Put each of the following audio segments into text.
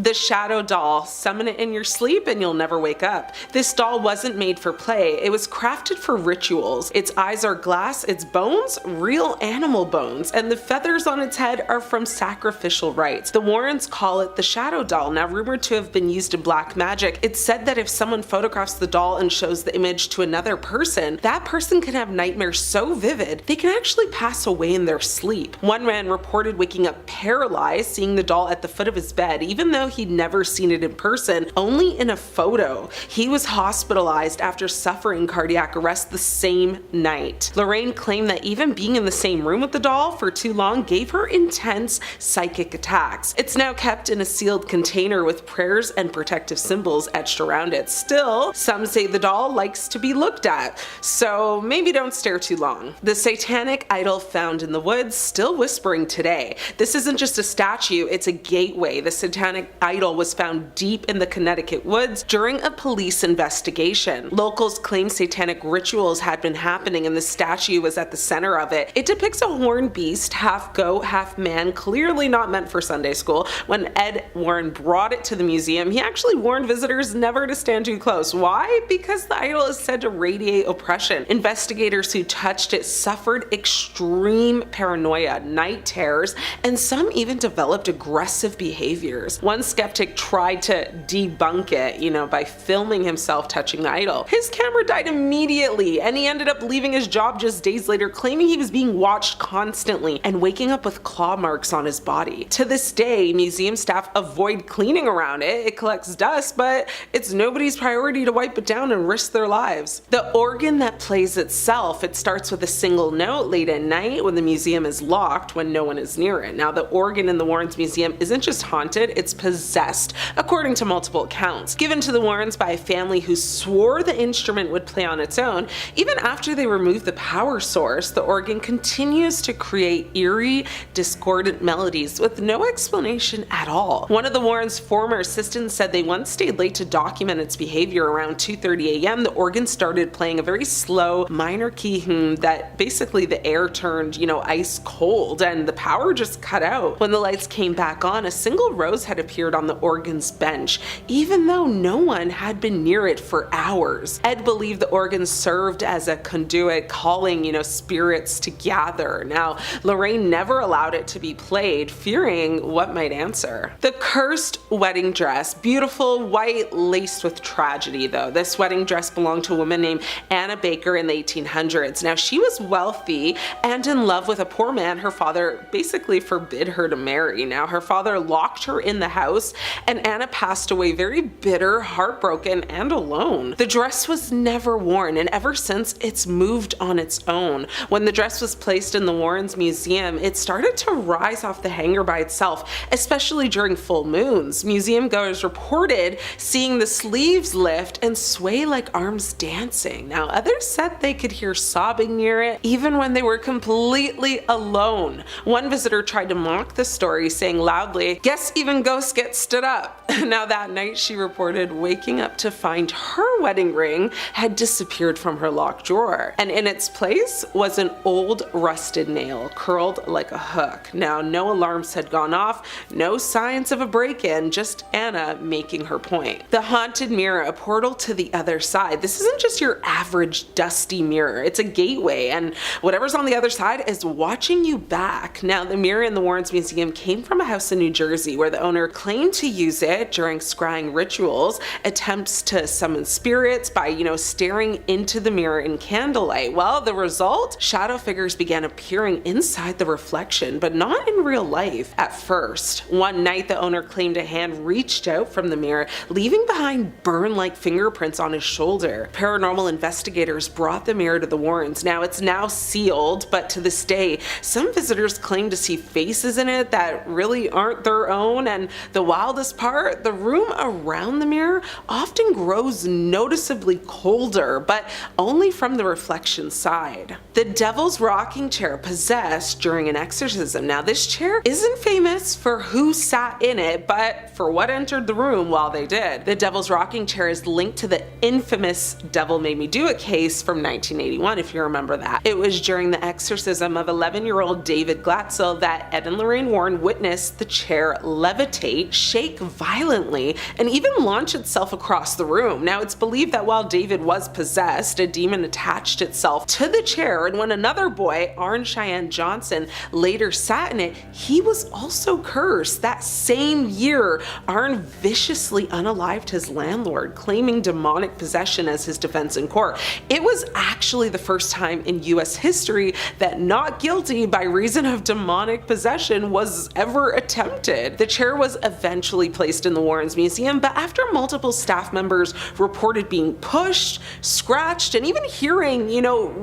The shadow doll. Summon it in your sleep and you'll never wake up. This doll wasn't made for play. It was crafted for rituals. Its eyes are glass, its bones, real animal bones, and the feathers on its head are from sacrificial rites. The Warrens call it the shadow doll, now rumored to have been used in black magic. It's said that if someone photographs the doll and shows the image to another person, that person can have nightmares so vivid they can actually pass away in their sleep. One man reported waking up paralyzed, seeing the doll at the foot of his bed, even though he'd never seen it in person, only in a photo. He was hospitalized after suffering cardiac arrest the same night. Lorraine claimed that even being in the same room with the doll for too long gave her intense psychic attacks. It's now kept in a sealed container with prayers and protective symbols etched around it. Still, some say the doll likes to be looked at, so maybe don't stare too long. The satanic idol found in the woods, still whispering today. This isn't just a statue, it's a gateway. The satanic idol was found deep in the Connecticut woods during a police investigation. Locals claim satanic rituals had been happening and the statue was at the center of it. It depicts a horned beast, half goat, half man, clearly not meant for Sunday school. When Ed Warren brought it to the museum, he actually warned visitors never to stand too close. Why? Because the idol is said to radiate oppression. Investigators who touched it suffered extreme paranoia, night terrors, and some even developed aggressive behaviors. One skeptic tried to debunk it, by filming himself touching the idol. His camera died immediately, and he ended up leaving his job just days later, claiming he was being watched constantly and waking up with claw marks on his body. To this day, museum staff avoid cleaning around it. It collects dust, but it's nobody's priority to wipe it down and risk their lives. The organ that plays itself, it starts with a single note late at night when the museum is locked, when no one is near it. Now, the organ in the Warrens Museum isn't just haunted, it's possessed, according to multiple accounts. Given to the Warrens by a family who swore the instrument would play on its own, even after they removed the power source, the organ continues to create eerie, discordant melodies with no explanation at all. One of the Warrens' former assistants said they once stayed late to document its behavior. Around 2:30 a.m., the organ started playing a very slow minor key that basically the air turned, ice cold, and the power just cut out. When the lights came back on, a single rose had appeared on the organ's bench, even though no one had been near it for hours. Ed believed the organ served as a conduit, calling, spirits to gather. Now, Lorraine never allowed it to be played, fearing what might answer. The cursed wedding dress. Beautiful, white, laced with tragedy, though. This wedding dress belonged to a woman named Anna Baker in the 1800s. Now, she was wealthy and in love with a poor man her father basically forbid her to marry. Now, her father locked her in the house, and Anna passed away very bitter, heartbroken, and alone. The dress was never worn, and ever since, it's moved on its own. When the dress was placed in the Warrens Museum, it started to rise off the hanger by itself, especially during full moons. Museum goers reported seeing the sleeves lift and sway like arms dancing. Now, others said they could hear sobbing near it, even when they were completely alone. One visitor tried to mock the story, saying loudly, "Guess even ghosts get stood up." Now, that night she reported waking up to find her wedding ring had disappeared from her locked drawer, and in its place was an old rusted nail curled like a hook. Now, no alarms had gone off, no signs of a break-in, just Anna making her point. The haunted mirror, a portal to the other side. This isn't just your average dusty mirror, it's a gateway, and whatever's on the other side is watching you back. Now, the mirror in the Warrens Museum came from a house in New Jersey where the owner claimed to use it during scrying rituals, attempts to summon spirits by, staring into the mirror in candlelight. Well, the result? Shadow figures began appearing inside the reflection, but not in real life at first. One night, the owner claimed a hand reached out from the mirror, leaving behind burn-like fingerprints on his shoulder. Paranormal investigators brought the mirror to the Warrens. Now, it's now sealed, but to this day, some visitors claim to see faces in it that really aren't their own, and the wildest part, the room around the mirror often grows noticeably colder, but only from the reflection side. The devil's rocking chair possessed during an exorcism. Now, this chair isn't famous for who sat in it, but for what entered the room while they did. The devil's rocking chair is linked to the infamous Devil Made Me Do It case from 1981, if you remember that. It was during the exorcism of 11-year-old David Glatzel that Ed and Lorraine Warren witnessed the chair levitate, shake violently, violently and even launch itself across the room. Now, it's believed that while David was possessed, a demon attached itself to the chair, and when another boy, Arn Cheyenne Johnson, later sat in it, he was also cursed. That same year, Arn viciously unalived his landlord, claiming demonic possession as his defense in court. It was actually the first time in US history that not guilty by reason of demonic possession was ever attempted. The chair was eventually placed in the Warrens Museum, but after multiple staff members reported being pushed, scratched, and even hearing,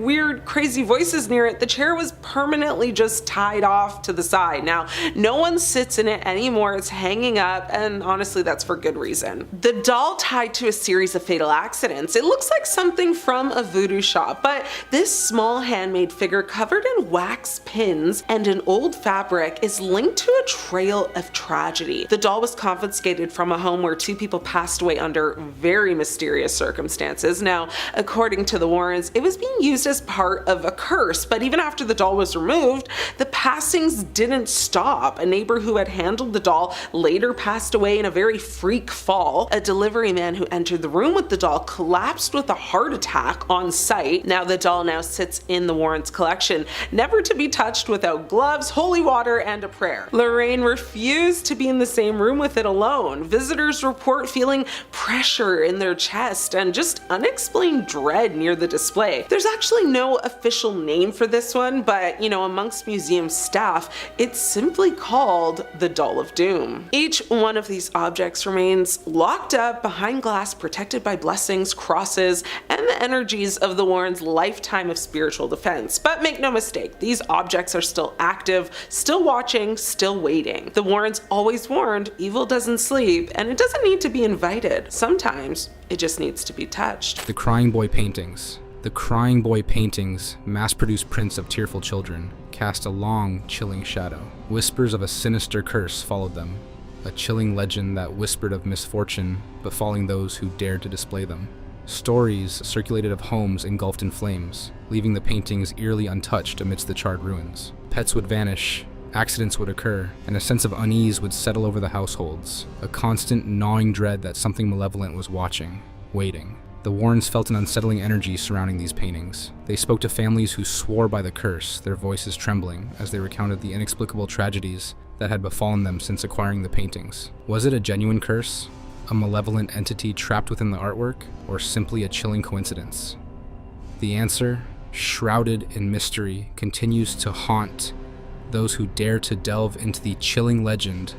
weird crazy voices near it, the chair was permanently just tied off to the side. Now, no one sits in it anymore. It's hanging up, and honestly, that's for good reason. The doll tied to a series of fatal accidents. It looks like something from a voodoo shop, but this small handmade figure covered in wax pins and an old fabric is linked to a trail of tragedy. The doll was confiscated from a home where 2 people passed away under very mysterious circumstances. Now, according to the Warrens, it was being used as part of a curse, but even after the doll was removed, the passings didn't stop. A neighbor who had handled the doll later passed away in a very freak fall. A delivery man who entered the room with the doll collapsed with a heart attack on site. Now, the doll now sits in the Warrens collection, never to be touched without gloves, holy water, and a prayer. Lorraine refused to be in the same room with it alone. Visitors report feeling pressure in their chest and just unexplained dread near the display. There's actually no official name for this one, but amongst museum staff, it's simply called the Doll of Doom. Each one of these objects remains locked up behind glass, protected by blessings, crosses, and the energies of the Warrens' lifetime of spiritual defense. But make no mistake, these objects are still active, still watching, still waiting. The Warrens always warned, evil doesn't sleep, and it doesn't need to be invited. Sometimes it just needs to be touched. The Crying Boy paintings. The Crying Boy paintings, mass-produced prints of tearful children, cast a long, chilling shadow. Whispers of a sinister curse followed them, a chilling legend that whispered of misfortune befalling those who dared to display them. Stories circulated of homes engulfed in flames, leaving the paintings eerily untouched amidst the charred ruins. Pets would vanish, accidents would occur, and a sense of unease would settle over the households, a constant gnawing dread that something malevolent was watching, waiting. The Warrens felt an unsettling energy surrounding these paintings. They spoke to families who swore by the curse, their voices trembling as they recounted the inexplicable tragedies that had befallen them since acquiring the paintings. Was it a genuine curse? A malevolent entity trapped within the artwork? Or simply a chilling coincidence? The answer, shrouded in mystery, continues to haunt those who dare to delve into the chilling legend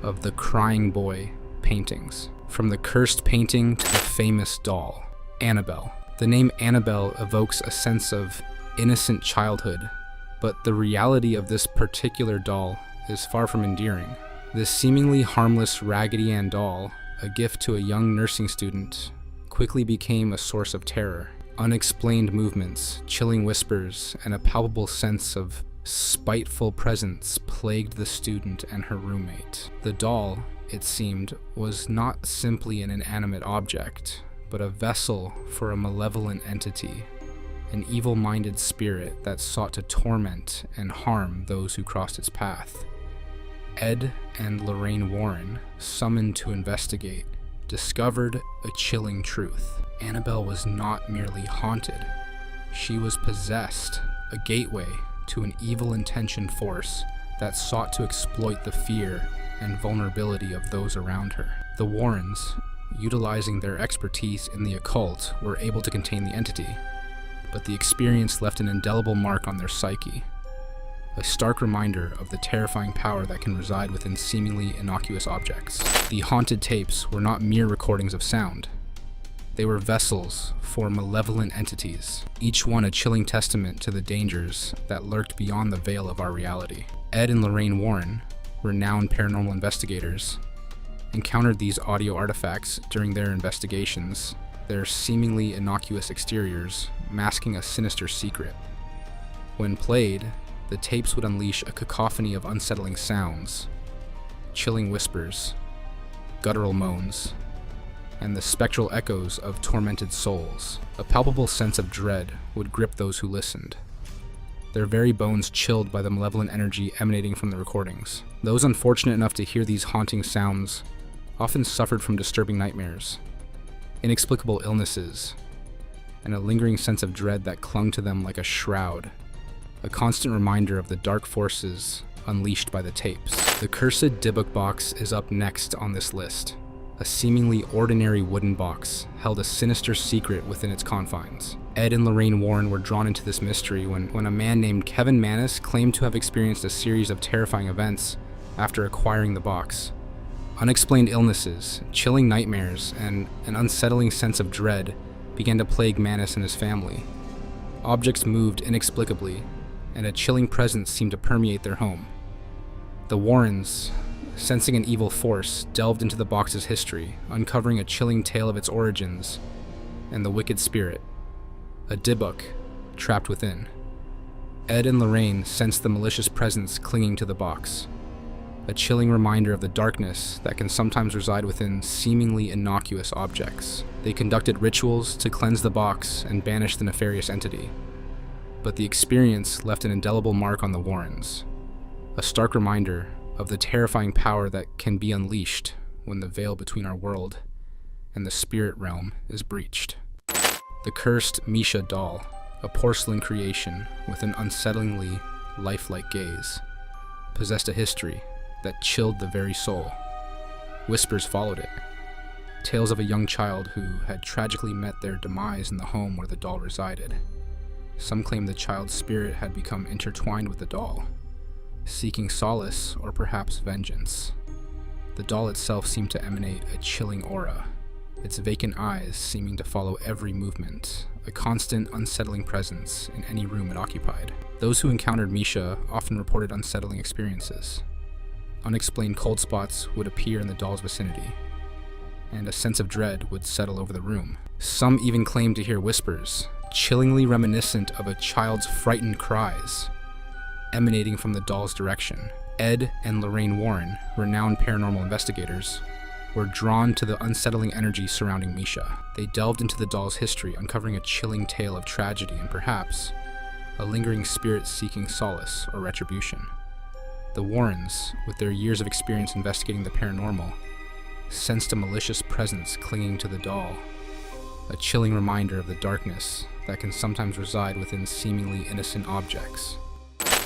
of the Crying Boy paintings. From the cursed painting to the famous doll, Annabelle. The name Annabelle evokes a sense of innocent childhood, but the reality of this particular doll is far from endearing. This seemingly harmless Raggedy Ann doll, a gift to a young nursing student, quickly became a source of terror. Unexplained movements, chilling whispers, and a palpable sense of spiteful presence plagued the student and her roommate. The doll, it seemed, was not simply an inanimate object, but a vessel for a malevolent entity, an evil-minded spirit that sought to torment and harm those who crossed its path. Ed and Lorraine Warren, summoned to investigate, discovered a chilling truth. Annabelle was not merely haunted, she was possessed, a gateway to an evil-intentioned force that sought to exploit the fear and vulnerability of those around her. The Warrens, utilizing their expertise in the occult, were able to contain the entity, but the experience left an indelible mark on their psyche, a stark reminder of the terrifying power that can reside within seemingly innocuous objects. The haunted tapes were not mere recordings of sound. They were vessels for malevolent entities, each one a chilling testament to the dangers that lurked beyond the veil of our reality. Ed and Lorraine Warren, renowned paranormal investigators, encountered these audio artifacts during their investigations, their seemingly innocuous exteriors masking a sinister secret. When played, the tapes would unleash a cacophony of unsettling sounds, chilling whispers, guttural moans, and the spectral echoes of tormented souls. A palpable sense of dread would grip those who listened, their very bones chilled by the malevolent energy emanating from the recordings. Those unfortunate enough to hear these haunting sounds often suffered from disturbing nightmares, inexplicable illnesses, and a lingering sense of dread that clung to them like a shroud, a constant reminder of the dark forces unleashed by the tapes. The cursed dybbuk box is up next on this list. A seemingly ordinary wooden box held a sinister secret within its confines. Ed and Lorraine Warren were drawn into this mystery when a man named Kevin Mannis claimed to have experienced a series of terrifying events after acquiring the box. Unexplained illnesses, chilling nightmares, and an unsettling sense of dread began to plague Mannis and his family. Objects moved inexplicably, and a chilling presence seemed to permeate their home. The Warrens, sensing an evil force, delved into the box's history, uncovering a chilling tale of its origins and the wicked spirit, a dybbuk, trapped within. Ed and Lorraine sensed the malicious presence clinging to the box, a chilling reminder of the darkness that can sometimes reside within seemingly innocuous objects. They conducted rituals to cleanse the box and banish the nefarious entity, but the experience left an indelible mark on the Warrens, a stark reminder of the terrifying power that can be unleashed when the veil between our world and the spirit realm is breached. The cursed Misha doll, a porcelain creation with an unsettlingly lifelike gaze, possessed a history that chilled the very soul. Whispers followed it. Tales of a young child who had tragically met their demise in the home where the doll resided. Some claimed the child's spirit had become intertwined with the doll, seeking solace or perhaps vengeance. The doll itself seemed to emanate a chilling aura, its vacant eyes seeming to follow every movement, a constant, unsettling presence in any room it occupied. Those who encountered Misha often reported unsettling experiences. Unexplained cold spots would appear in the doll's vicinity, and a sense of dread would settle over the room. Some even claimed to hear whispers, chillingly reminiscent of a child's frightened cries, emanating from the doll's direction. Ed and Lorraine Warren, renowned paranormal investigators, were drawn to the unsettling energy surrounding Misha. They delved into the doll's history, uncovering a chilling tale of tragedy and perhaps a lingering spirit seeking solace or retribution. The Warrens, with their years of experience investigating the paranormal, sensed a malicious presence clinging to the doll, a chilling reminder of the darkness that can sometimes reside within seemingly innocent objects.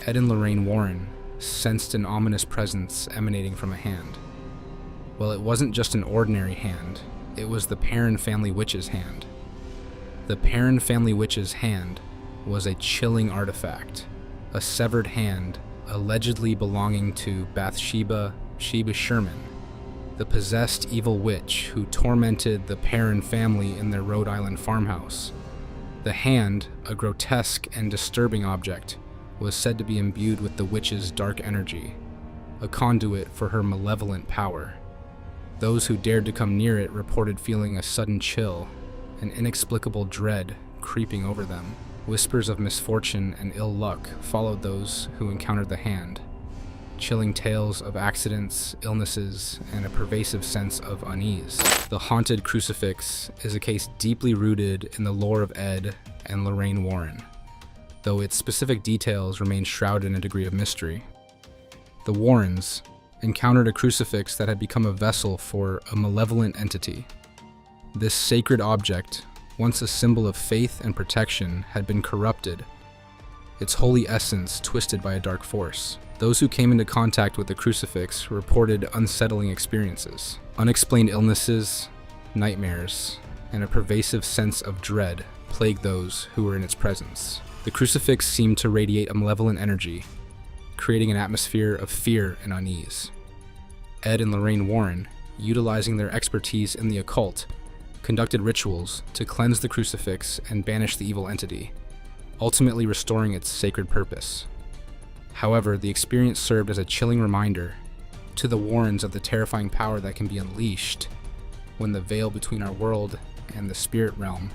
Ed and Lorraine Warren sensed an ominous presence emanating from a hand. Well, it wasn't just an ordinary hand, it was the Perrin family witch's hand. The Perrin family witch's hand was a chilling artifact, a severed hand allegedly belonging to Bathsheba Sherman, the possessed evil witch who tormented the Perrin family in their Rhode Island farmhouse. The hand, a grotesque and disturbing object, was said to be imbued with the witch's dark energy, a conduit for her malevolent power. Those who dared to come near it reported feeling a sudden chill, an inexplicable dread creeping over them. Whispers of misfortune and ill luck followed those who encountered the hand, chilling tales of accidents, illnesses, and a pervasive sense of unease. The haunted crucifix is a case deeply rooted in the lore of Ed and Lorraine Warren, though its specific details remain shrouded in a degree of mystery. The Warrens encountered a crucifix that had become a vessel for a malevolent entity. This sacred object, once a symbol of faith and protection, had been corrupted, its holy essence twisted by a dark force. Those who came into contact with the crucifix reported unsettling experiences. Unexplained illnesses, nightmares, and a pervasive sense of dread plagued those who were in its presence. The crucifix seemed to radiate a malevolent energy, creating an atmosphere of fear and unease. Ed and Lorraine Warren, utilizing their expertise in the occult, conducted rituals to cleanse the crucifix and banish the evil entity, ultimately restoring its sacred purpose. However, the experience served as a chilling reminder to the Warrens of the terrifying power that can be unleashed when the veil between our world and the spirit realm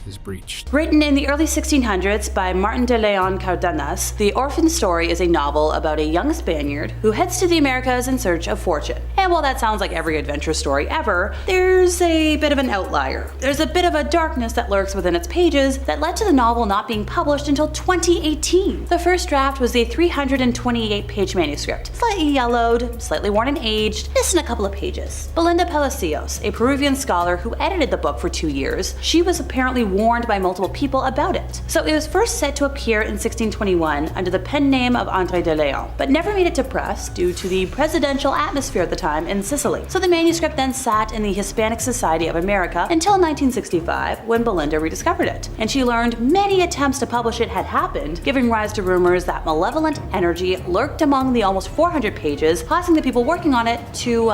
is breached. Written in the early 1600s by Martin de Leon Cardenas, The Orphan Story is a novel about a young Spaniard who heads to the Americas in search of fortune. And while that sounds like every adventure story ever, there's a bit of an outlier. There's a bit of a darkness that lurks within its pages that led to the novel not being published until 2018. The first draft was a 328-page manuscript, slightly yellowed, slightly worn and aged, missing a couple of pages. Belinda Palacios, a Peruvian scholar who edited the book for 2 years, she was apparently warned by multiple people about it. So it was first set to appear in 1621 under the pen name of Andre de Leon, but never made it to press due to the presidential atmosphere at the time in Sicily. So the manuscript then sat in the Hispanic Society of America until 1965, when Belinda rediscovered it, and she learned many attempts to publish it had happened, giving rise to rumors that malevolent energy lurked among the almost 400 pages, causing the people working on it to,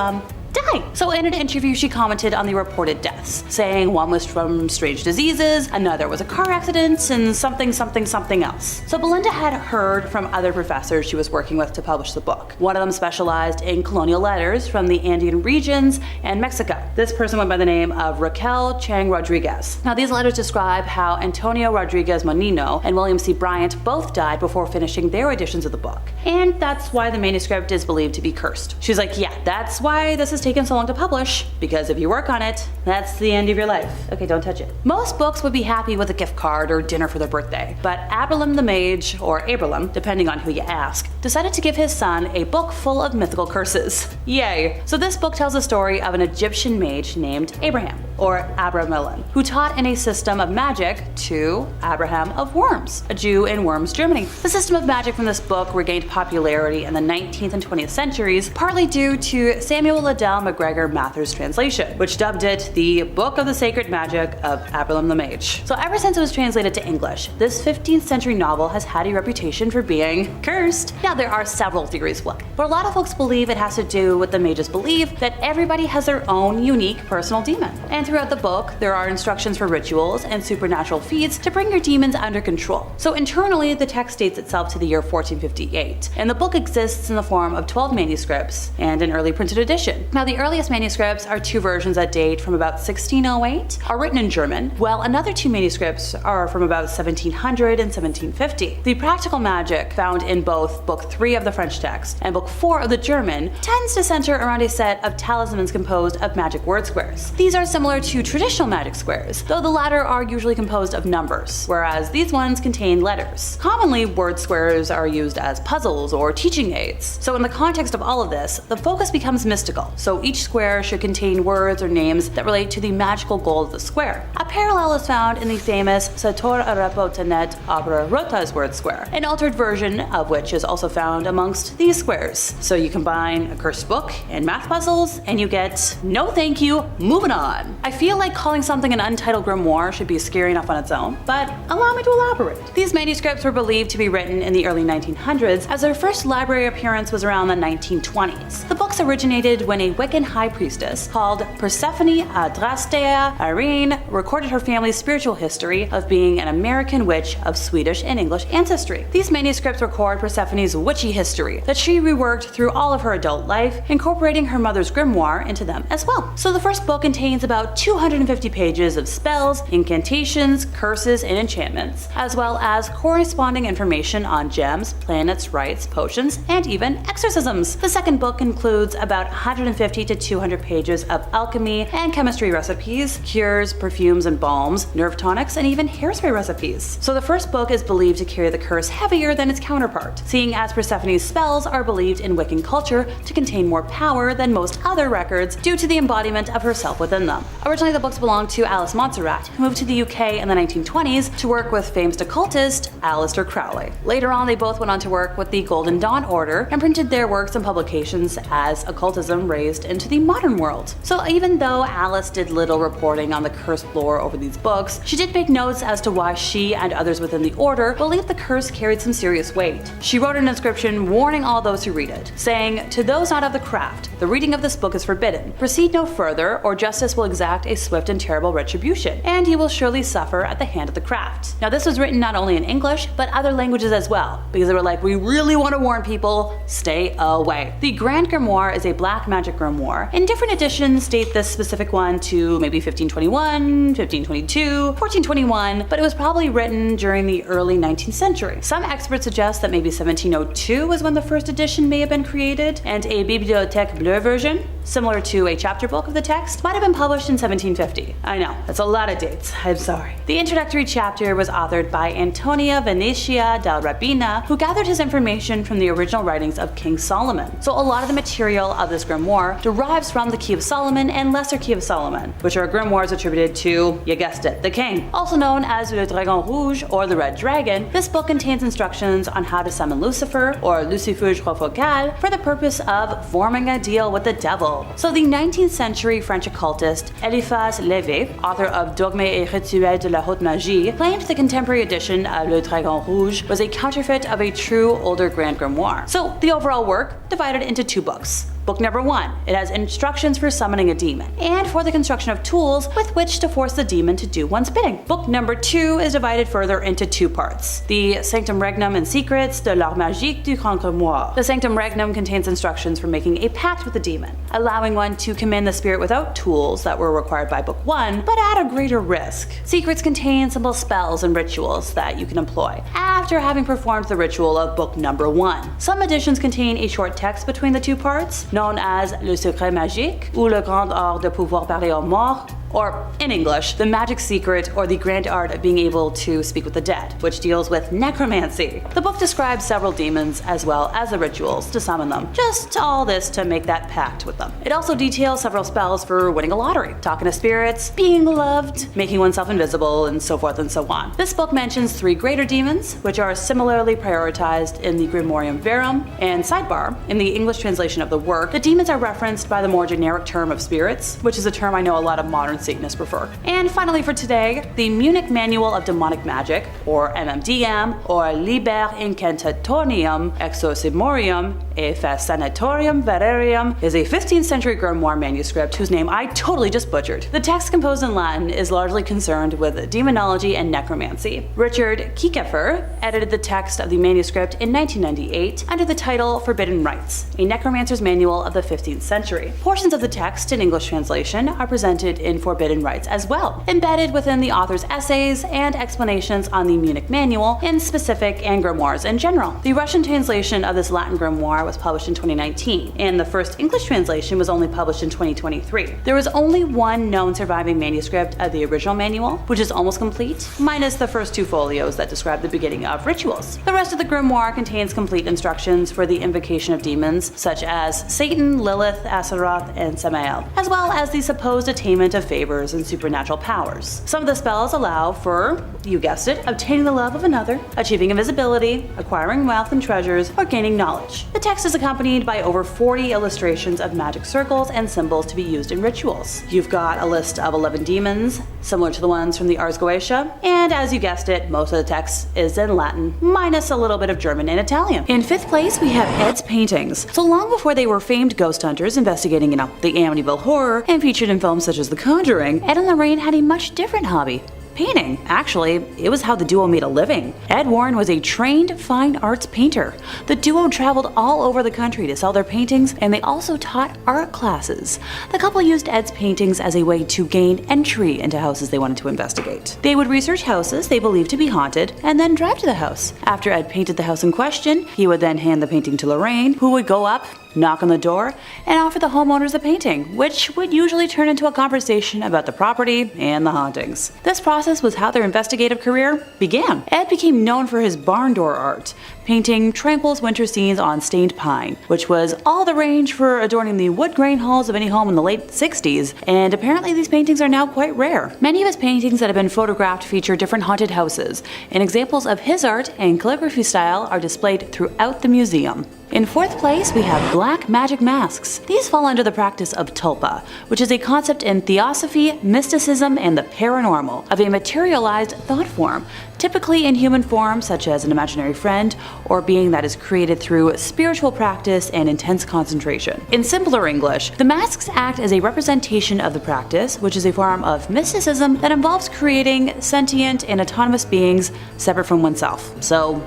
die. So in an interview she commented on the reported deaths, saying one was from strange diseases, another was a car accident, and something else. So Belinda had heard from other professors she was working with to publish the book. One of them specialized in colonial letters from the Andean regions and Mexico. This person went by the name of Raquel Chang Rodriguez. Now these letters describe how Antonio Rodriguez Monino and William C. Bryant both died before finishing their editions of the book. And that's why the manuscript is believed to be cursed. She's like, yeah, that's why this is taken so long to publish, because if you work on it, that's the end of your life. Okay, don't touch it. Most books would be happy with a gift card or dinner for their birthday, but Abramelin the mage, or Abramelin, depending on who you ask, decided to give his son a book full of mythical curses. Yay! So this book tells the story of an Egyptian mage named Abraham, or Abramelin, who taught in a system of magic to Abraham of Worms, a Jew in Worms, Germany. The system of magic from this book regained popularity in the 19th and 20th centuries, partly due to Samuel Liddell MacGregor Mather's translation, which dubbed it the Book of the Sacred Magic of Abramelin the Mage. So ever since it was translated to English, this 15th century novel has had a reputation for being cursed. Now there are several theories why, but a lot of folks believe it has to do with the mage's belief that everybody has their own unique personal demon. And throughout the book, there are instructions for rituals and supernatural feats to bring your demons under control. So internally, the text dates itself to the year 1458, and the book exists in the form of 12 manuscripts and an early printed edition. Now the earliest manuscripts are two versions that date from about 1608, are written in German, while another two manuscripts are from about 1700 and 1750. The practical magic found in both Book 3 of the French text and Book 4 of the German tends to center around a set of talismans composed of magic word squares. These are similar to traditional magic squares, though the latter are usually composed of numbers, whereas these ones contain letters. Commonly, word squares are used as puzzles or teaching aids. So in the context of all of this, the focus becomes mystical, so each square should contain words or names that relate to the magical goal of the square. A parallel is found in the famous Sator Arapotenet Abra Rotas word square, an altered version of which is also found amongst these squares. So you combine a cursed book and math puzzles, and you get no thank you, moving on. I feel like calling something an untitled grimoire should be scary enough on its own, but allow me to elaborate. These manuscripts were believed to be written in the early 1900s, as their first library appearance was around the 1920s. The books originated when a Wiccan high priestess called Persephone Adrastea Irene recorded her family's spiritual history of being an American witch of Swedish and English ancestry. These manuscripts record Persephone's witchy history that she reworked through all of her adult life, incorporating her mother's grimoire into them as well. So the first book contains about 250 pages of spells, incantations, curses, and enchantments, as well as corresponding information on gems, planets, rites, potions, and even exorcisms. The second book includes about 150 to 200 pages of alchemy and chemistry recipes, cures, perfumes and balms, nerve tonics, and even hairspray recipes. So the first book is believed to carry the curse heavier than its counterpart, seeing as Persephone's spells are believed in Wiccan culture to contain more power than most other records due to the embodiment of herself within them. Originally the books belonged to Alice Montserrat, who moved to the UK in the 1920s to work with famed occultist Aleister Crowley. Later on they both went on to work with the Golden Dawn Order and printed their works and publications as occultism raised into the modern world. So even though Alice did little reporting on the cursed lore over these books, she did make notes as to why she and others within the order believed the curse carried some serious weight. She wrote an inscription warning all those who read it, saying, "To those not of the craft, the reading of this book is forbidden. Proceed no further, or justice will exact a swift and terrible retribution, and you will surely suffer at the hand of the craft." Now this was written not only in English, but other languages as well, because they were like, we really want to warn people, stay away. The Grand Grimoire is a black magic Grimoire, and different editions date this specific one to maybe 1521, 1522, 1421, but it was probably written during the early 19th century. Some experts suggest that maybe 1702 was when the first edition may have been created, and a Bibliothèque Bleue version, similar to a chapter book of the text, might have been published in 1750. I know, that's a lot of dates, I'm sorry. The introductory chapter was authored by Antonia Venetia del Rabina, who gathered his information from the original writings of King Solomon. So a lot of the material of this grimoire derives from the Key of Solomon and Lesser Key of Solomon, which are grimoires attributed to, you guessed it, the king. Also known as Le Dragon Rouge, or the Red Dragon, this book contains instructions on how to summon Lucifer, or Lucifuge Rofocal, for the purpose of forming a deal with the devil. So the 19th century French occultist Eliphas Lévy, author of Dogmes et Rituels de la Haute Magie, claimed the contemporary edition of Le Dragon Rouge was a counterfeit of a true older Grand Grimoire. So the overall work divided into two books. Book number 1, it has instructions for summoning a demon, and for the construction of tools with which to force the demon to do one's bidding. Book number 2 is divided further into two parts. The Sanctum Regnum and Secrets de l'Art Magique du Grand Grimoire. The Sanctum Regnum contains instructions for making a pact with the demon, allowing one to command the spirit without tools that were required by Book 1, but at a greater risk. Secrets contain simple spells and rituals that you can employ after having performed the ritual of Book number 1. Some editions contain a short text between the two parts, known as Le Secret Magique ou Le Grand Art de Pouvoir Parler aux Morts, or in English, the magic secret or the grand art of being able to speak with the dead, which deals with necromancy. The book describes several demons as well as the rituals to summon them, just all this to make that pact with them. It also details several spells for winning a lottery, talking to spirits, being loved, making oneself invisible, and so forth and so on. This book mentions 3 greater demons, which are similarly prioritized in the Grimorium Verum, and sidebar, in the English translation of the work, the demons are referenced by the more generic term of spirits, which is a term I know a lot of modern Satanists prefer. And finally for today, the Munich Manual of Demonic Magic, or MMDM, or Liber Incantatorium Exorcimorium et Fascinatorium Vererium, is a 15th century grimoire manuscript whose name I totally just butchered. The text, composed in Latin, is largely concerned with demonology and necromancy. Richard Kiekefer edited the text of the manuscript in 1998 under the title Forbidden Rites, a necromancer's manual of the 15th century. Portions of the text in English translation are presented in Forbidden Rites as well, embedded within the author's essays and explanations on the Munich Manual in specific and grimoires in general. The Russian translation of this Latin grimoire was published in 2019, and the first English translation was only published in 2023. There is only one known surviving manuscript of the original manual, which is almost complete, minus the first 2 folios that describe the beginning of rituals. The rest of the grimoire contains complete instructions for the invocation of demons, such as Satan, Lilith, Aseroth, and Samael, as well as the supposed attainment of favors and supernatural powers. Some of the spells allow for, you guessed it, obtaining the love of another, achieving invisibility, acquiring wealth and treasures, or gaining knowledge. The text is accompanied by over 40 illustrations of magic circles and symbols to be used in rituals. You've got a list of 11 demons, similar to the ones from the Ars Goetia, and as you guessed it, most of the text is in Latin, minus a little bit of German and Italian. In 5th place, we have Ed's paintings. So long before they were famed ghost hunters investigating, the Amityville Horror and featured in films such as The Conjuring, Ed and Lorraine had a much different hobby. Painting. Actually, it was how the duo made a living. Ed Warren was a trained fine arts painter. The duo traveled all over the country to sell their paintings, and they also taught art classes. The couple used Ed's paintings as a way to gain entry into houses they wanted to investigate. They would research houses they believed to be haunted, and then drive to the house. After Ed painted the house in question, he would then hand the painting to Lorraine, who would go up, knock on the door, and offer the homeowners the painting, which would usually turn into a conversation about the property and the hauntings. This process was how their investigative career began. Ed became known for his barn door art, painting tranquil winter scenes on stained pine, which was all the rage for adorning the wood grain halls of any home in the late 60s, and apparently these paintings are now quite rare. Many of his paintings that have been photographed feature different haunted houses, and examples of his art and calligraphy style are displayed throughout the museum. In 4th place, we have black magic masks. These fall under the practice of tulpa, which is a concept in theosophy, mysticism, and the paranormal of a materialized thought form, typically in human form such as an imaginary friend or being that is created through spiritual practice and intense concentration. In simpler English, the masks act as a representation of the practice, which is a form of mysticism that involves creating sentient and autonomous beings separate from oneself. So,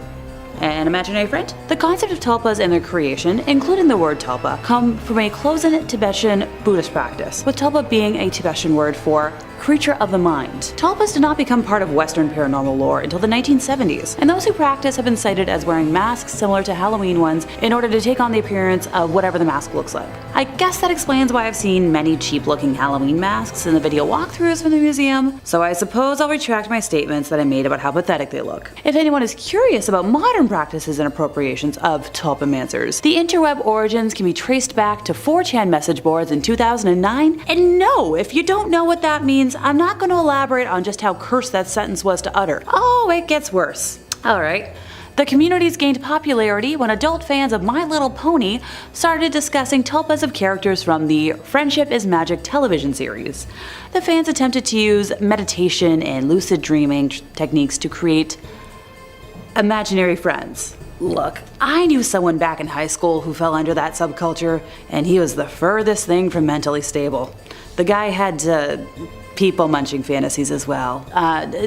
An imaginary friend? The concept of tulpas and their creation, including the word tulpa, come from a close-in Tibetan Buddhist practice, with tulpa being a Tibetan word for creature of the mind. Tulpas did not become part of Western paranormal lore until the 1970s, and those who practice have been cited as wearing masks similar to Halloween ones in order to take on the appearance of whatever the mask looks like. I guess that explains why I've seen many cheap-looking Halloween masks in the video walkthroughs from the museum, so I suppose I'll retract my statements that I made about how pathetic they look. If anyone is curious about modern practices and appropriations of tulpamancers, the interweb origins can be traced back to 4chan message boards in 2009, and no, if you don't know what that means, I'm not going to elaborate on just how cursed that sentence was to utter. Oh, it gets worse. Alright. The communities gained popularity when adult fans of My Little Pony started discussing tulpas of characters from the Friendship is Magic television series. The fans attempted to use meditation and lucid dreaming techniques to create imaginary friends. Look, I knew someone back in high school who fell under that subculture, and he was the furthest thing from mentally stable. The guy had people munching fantasies as well.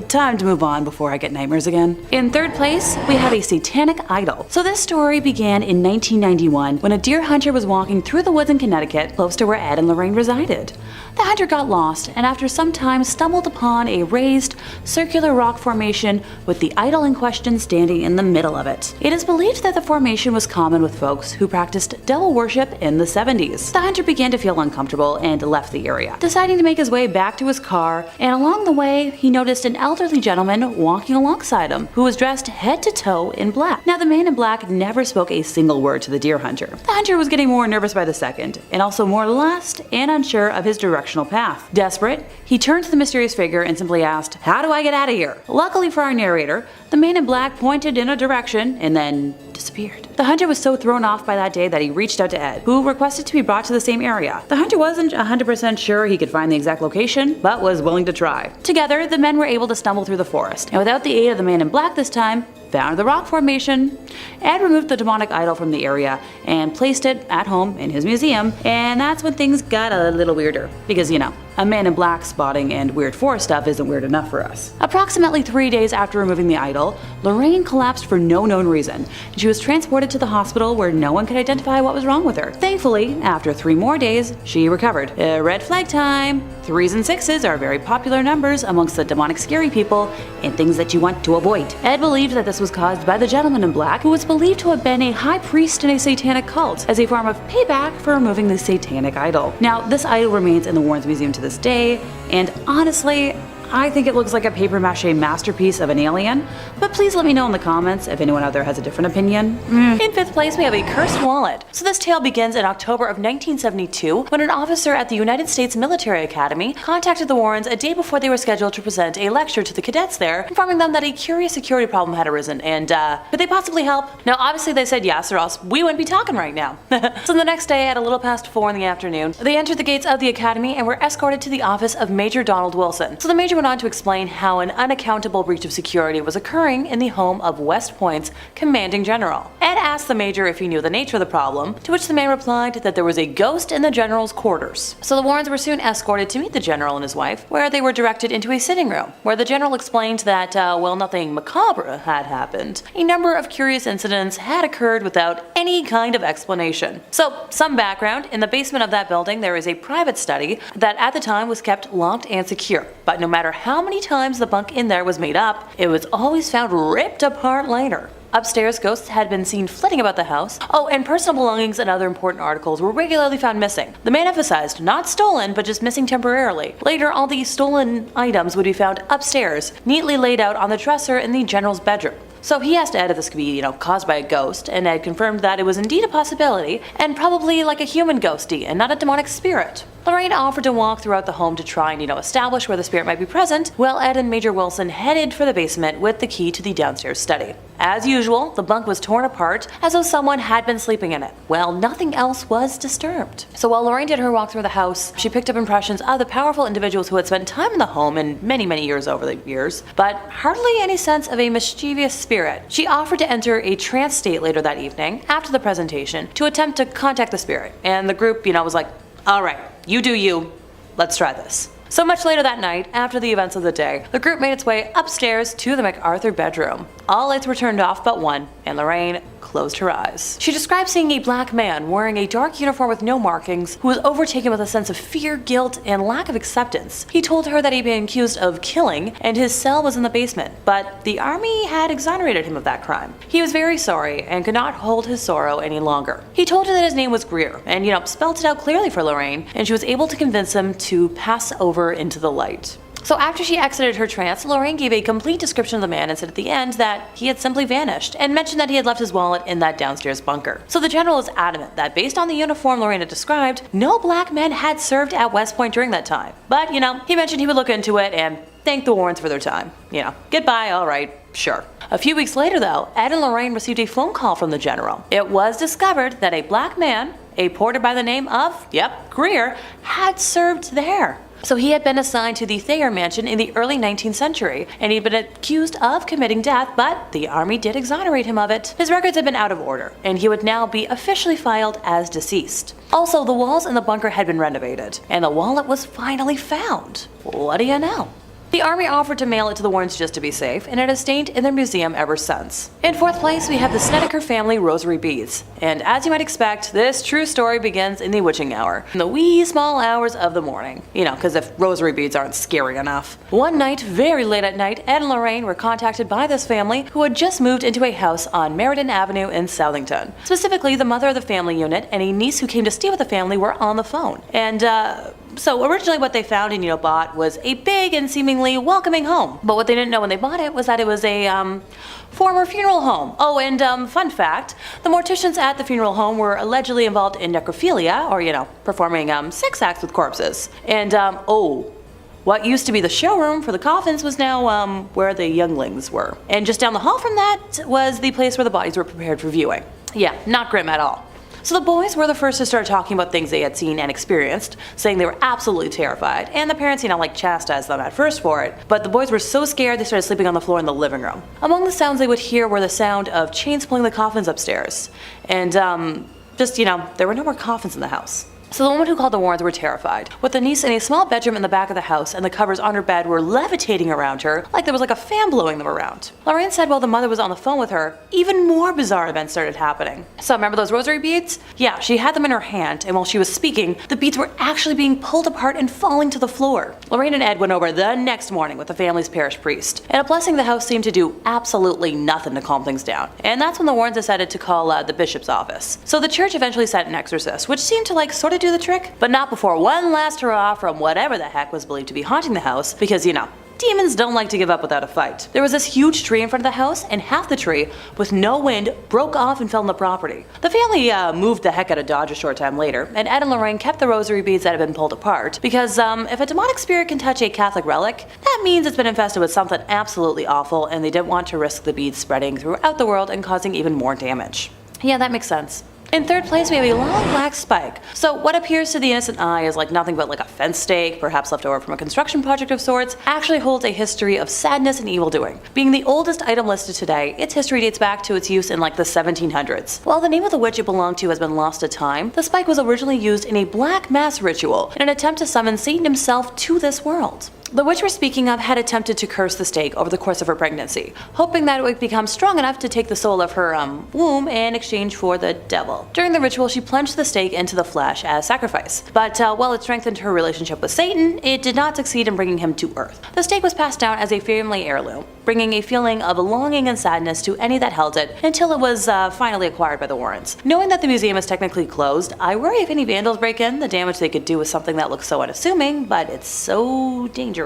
Time to move on before I get nightmares again. In third place, we have a satanic idol. So this story began in 1991 when a deer hunter was walking through the woods in Connecticut, close to where Ed and Lorraine resided. The hunter got lost and after some time stumbled upon a raised, circular rock formation with the idol in question standing in the middle of it. It is believed that the formation was common with folks who practiced devil worship in the 70s. The hunter began to feel uncomfortable and left the area, deciding to make his way back to his car, and along the way he noticed an elderly gentleman walking alongside him who was dressed head to toe in black. Now the man in black never spoke a single word to the deer hunter. The hunter was getting more nervous by the second, and also more lost and unsure of his directional path. Desperate, he turned to the mysterious figure and simply asked, "How do I get out of here?" Luckily for our narrator, the man in black pointed in a direction and then disappeared. The hunter was so thrown off by that day that he reached out to Ed, who requested to be brought to the same area. The hunter wasn't 100% sure he could find the exact location, but was willing to try. Together, the men were able to stumble through the forest, and without the aid of the man in black this time, found the rock formation. Ed removed the demonic idol from the area and placed it at home in his museum, and that's when things got a little weirder. Because, you know, a man in black spotting and weird forest stuff isn't weird enough for us. Approximately 3 days after removing the idol, Lorraine collapsed for no known reason, and she was transported to the hospital where no one could identify what was wrong with her. Thankfully, after 3 more days, she recovered. Red flag time! 3s and 6s are very popular numbers amongst the demonic scary people and things that you want to avoid. Ed believed that this was caused by the gentleman in black, who was believed to have been a high priest in a satanic cult, as a form of payback for removing the satanic idol. Now, this idol remains in the Warrens Museum to this day, and honestly, I think it looks like a papier-mâché masterpiece of an alien, but please let me know in the comments if anyone out there has a different opinion. In 5th place, we have a cursed wallet. So this tale begins in October of 1972 when an officer at the United States Military Academy contacted the Warrens a day before they were scheduled to present a lecture to the cadets there, informing them that a curious security problem had arisen and, could they possibly help? Now obviously they said yes, or else we wouldn't be talking right now. So the next day at a little past 4 in the afternoon, they entered the gates of the academy and were escorted to the office of Major Donald Wilson. So the Major went on to explain how an unaccountable breach of security was occurring in the home of West Point's commanding general. Ed asked the Major if he knew the nature of the problem, to which the man replied that there was a ghost in the general's quarters. So the Warrens were soon escorted to meet the general and his wife, where they were directed into a sitting room, where the general explained that, well, nothing macabre had happened. A number of curious incidents had occurred without any kind of explanation. So, some background, in the basement of that building there is a private study that at the time was kept locked and secure, but no matter how many times the bunk in there was made up, it was always found ripped apart later. Upstairs, ghosts had been seen flitting about the house. Oh, and personal belongings and other important articles were regularly found missing. The man emphasized not stolen, but just missing temporarily. Later, all these stolen items would be found upstairs, neatly laid out on the dresser in the general's bedroom. So he asked Ed if this could be, caused by a ghost, and Ed confirmed that it was indeed a possibility, and probably like a human ghosty and not a demonic spirit. Lorraine offered to walk throughout the home to try and, establish where the spirit might be present, while Ed and Major Wilson headed for the basement with the key to the downstairs study. As usual, the bunk was torn apart as though someone had been sleeping in it, while nothing else was disturbed. So while Lorraine did her walk through the house, she picked up impressions of the powerful individuals who had spent time in the home in many, many years over the years, but hardly any sense of a mischievous spirit. She offered to enter a trance state later that evening, after the presentation, to attempt to contact the spirit, and the group, was like, "Alright, you do you. Let's try this." So much later that night, after the events of the day, the group made its way upstairs to the MacArthur bedroom. All lights were turned off but one, and Lorraine closed her eyes. She described seeing a black man wearing a dark uniform with no markings who was overtaken with a sense of fear, guilt, and lack of acceptance. He told her that he'd been accused of killing and his cell was in the basement, but the army had exonerated him of that crime. He was very sorry and could not hold his sorrow any longer. He told her that his name was Greer and, spelled it out clearly for Lorraine, and she was able to convince him to pass over into the light. So after she exited her trance, Lorraine gave a complete description of the man and said at the end that he had simply vanished, and mentioned that he had left his wallet in that downstairs bunker. So the general is adamant that based on the uniform Lorraine had described, no black men had served at West Point during that time. But, he mentioned he would look into it and thank the Warrens for their time. Goodbye, alright, sure. A few weeks later though, Ed and Lorraine received a phone call from the general. It was discovered that a black man, a porter by the name of, Greer, had served there. So he had been assigned to the Thayer mansion in the early 19th century, and he'd been accused of committing death, but the army did exonerate him of it. His records had been out of order, and he would now be officially filed as deceased. Also, the walls in the bunker had been renovated, and the wallet was finally found. What do you know? The army offered to mail it to the Warrens just to be safe, and it has stayed in their museum ever since. In fourth place, we have the Snedeker family rosary beads. And as you might expect, this true story begins in the witching hour, in the wee small hours of the morning. Because if rosary beads aren't scary enough. One night, very late at night, Ed and Lorraine were contacted by this family who had just moved into a house on Meriden Avenue in Southington. Specifically, the mother of the family unit and a niece who came to stay with the family were on the phone. And, so originally what they found and bought was a big and seemingly welcoming home. But what they didn't know when they bought it was that it was a former funeral home. Oh, and fun fact, the morticians at the funeral home were allegedly involved in necrophilia, or performing sex acts with corpses. And what used to be the showroom for the coffins was now where the younglings were. And just down the hall from that was the place where the bodies were prepared for viewing. Yeah, not grim at all. So the boys were the first to start talking about things they had seen and experienced, saying they were absolutely terrified, and the parents, chastised them at first for it, but the boys were so scared they started sleeping on the floor in the living room. Among the sounds they would hear were the sound of chains pulling the coffins upstairs, and there were no more coffins in the house. So the woman who called the Warrens were terrified, with the niece in a small bedroom in the back of the house, and the covers on her bed were levitating around her like there was a fan blowing them around. Lorraine said while the mother was on the phone with her, even more bizarre events started happening. So remember those rosary beads? Yeah, she had them in her hand, and while she was speaking, the beads were actually being pulled apart and falling to the floor. Lorraine and Ed went over the next morning with the family's parish priest, and a blessing the house seemed to do absolutely nothing to calm things down. And that's when the Warrens decided to call the bishop's office. So the church eventually sent an exorcist, which seemed to sort of do the trick, but not before one last hurrah from whatever the heck was believed to be haunting the house, because demons don't like to give up without a fight. There was this huge tree in front of the house, and half the tree, with no wind, broke off and fell on the property. The family moved the heck out of Dodge a short time later, and Ed and Lorraine kept the rosary beads that had been pulled apart, because if a demonic spirit can touch a Catholic relic, that means it's been infested with something absolutely awful, and they didn't want to risk the beads spreading throughout the world and causing even more damage. Yeah, that makes sense. In third place, we have a long black spike. So what appears to the innocent eye is nothing but a fence stake, perhaps left over from a construction project of sorts, actually holds a history of sadness and evildoing. Being the oldest item listed today, its history dates back to its use in the 1700s. While the name of the witch it belonged to has been lost to time, the spike was originally used in a black mass ritual in an attempt to summon Satan himself to this world. The witch we're speaking of had attempted to curse the stake over the course of her pregnancy, hoping that it would become strong enough to take the soul of her womb in exchange for the devil. During the ritual, she plunged the stake into the flesh as sacrifice, but while it strengthened her relationship with Satan, it did not succeed in bringing him to earth. The stake was passed down as a family heirloom, bringing a feeling of longing and sadness to any that held it until it was finally acquired by the Warrens. Knowing that the museum is technically closed, I worry if any vandals break in, the damage they could do with something that looks so unassuming, but it's so dangerous.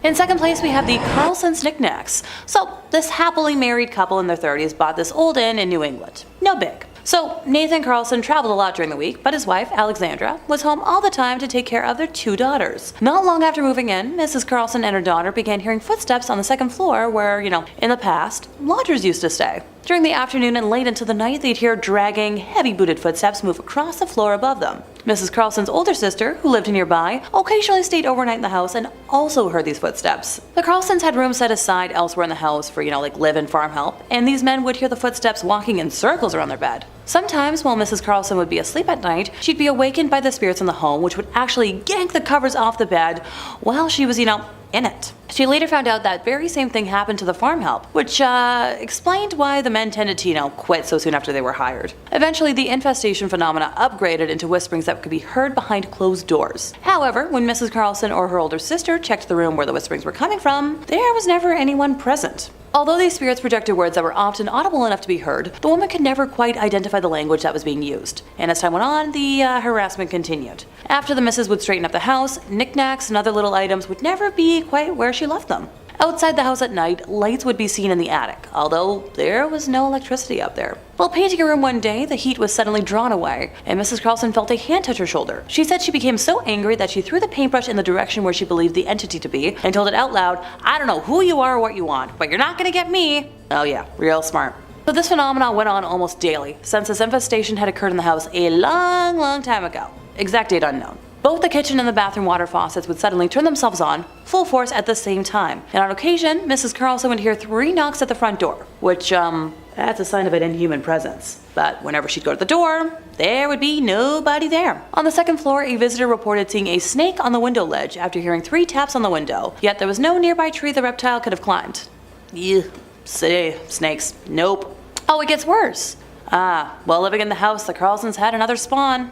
In second place, we have the Carlson's knickknacks. So this happily married couple in their 30s bought this old inn in New England. No big. So Nathan Carlson traveled a lot during the week, but his wife, Alexandra, was home all the time to take care of their 2 daughters. Not long after moving in, Mrs. Carlson and her daughter began hearing footsteps on the second floor where, in the past, lodgers used to stay. During the afternoon and late into the night, they'd hear dragging, heavy-booted footsteps move across the floor above them. Mrs. Carlson's older sister, who lived nearby, occasionally stayed overnight in the house and also heard these footsteps. The Carlsons had rooms set aside elsewhere in the house for, live and farm help, and these men would hear the footsteps walking in circles around their bed. Sometimes, while Mrs. Carlson would be asleep at night, she'd be awakened by the spirits in the home, which would actually yank the covers off the bed while she was, in it. She later found out that very same thing happened to the farm help, which explained why the men tended to, quit so soon after they were hired. Eventually, the infestation phenomena upgraded into whisperings that could be heard behind closed doors. However, when Mrs. Carlson or her older sister checked the room where the whisperings were coming from, there was never anyone present. Although these spirits projected words that were often audible enough to be heard, the woman could never quite identify the language that was being used. And as time went on, the harassment continued. After the missus would straighten up the house, knickknacks and other little items would never be quite where she left them. Outside the house at night, lights would be seen in the attic, although there was no electricity up there. While painting a room one day, the heat was suddenly drawn away, and Mrs. Carlson felt a hand touch her shoulder. She said she became so angry that she threw the paintbrush in the direction where she believed the entity to be, and told it out loud, "I don't know who you are or what you want, but you're not gonna get me." Oh yeah, real smart. But this phenomenon went on almost daily, since this infestation had occurred in the house a long time ago. Exact date unknown. Both the kitchen and the bathroom water faucets would suddenly turn themselves on, full force at the same time. And on occasion, Mrs. Carlson would hear 3 knocks at the front door, which, that's a sign of an inhuman presence. But whenever she'd go to the door, there would be nobody there. On the second floor, a visitor reported seeing a snake on the window ledge after hearing 3 taps on the window, yet there was no nearby tree the reptile could have climbed. Ew, snakes, nope. Oh, it gets worse. While living in the house, the Carlsons had another spawn.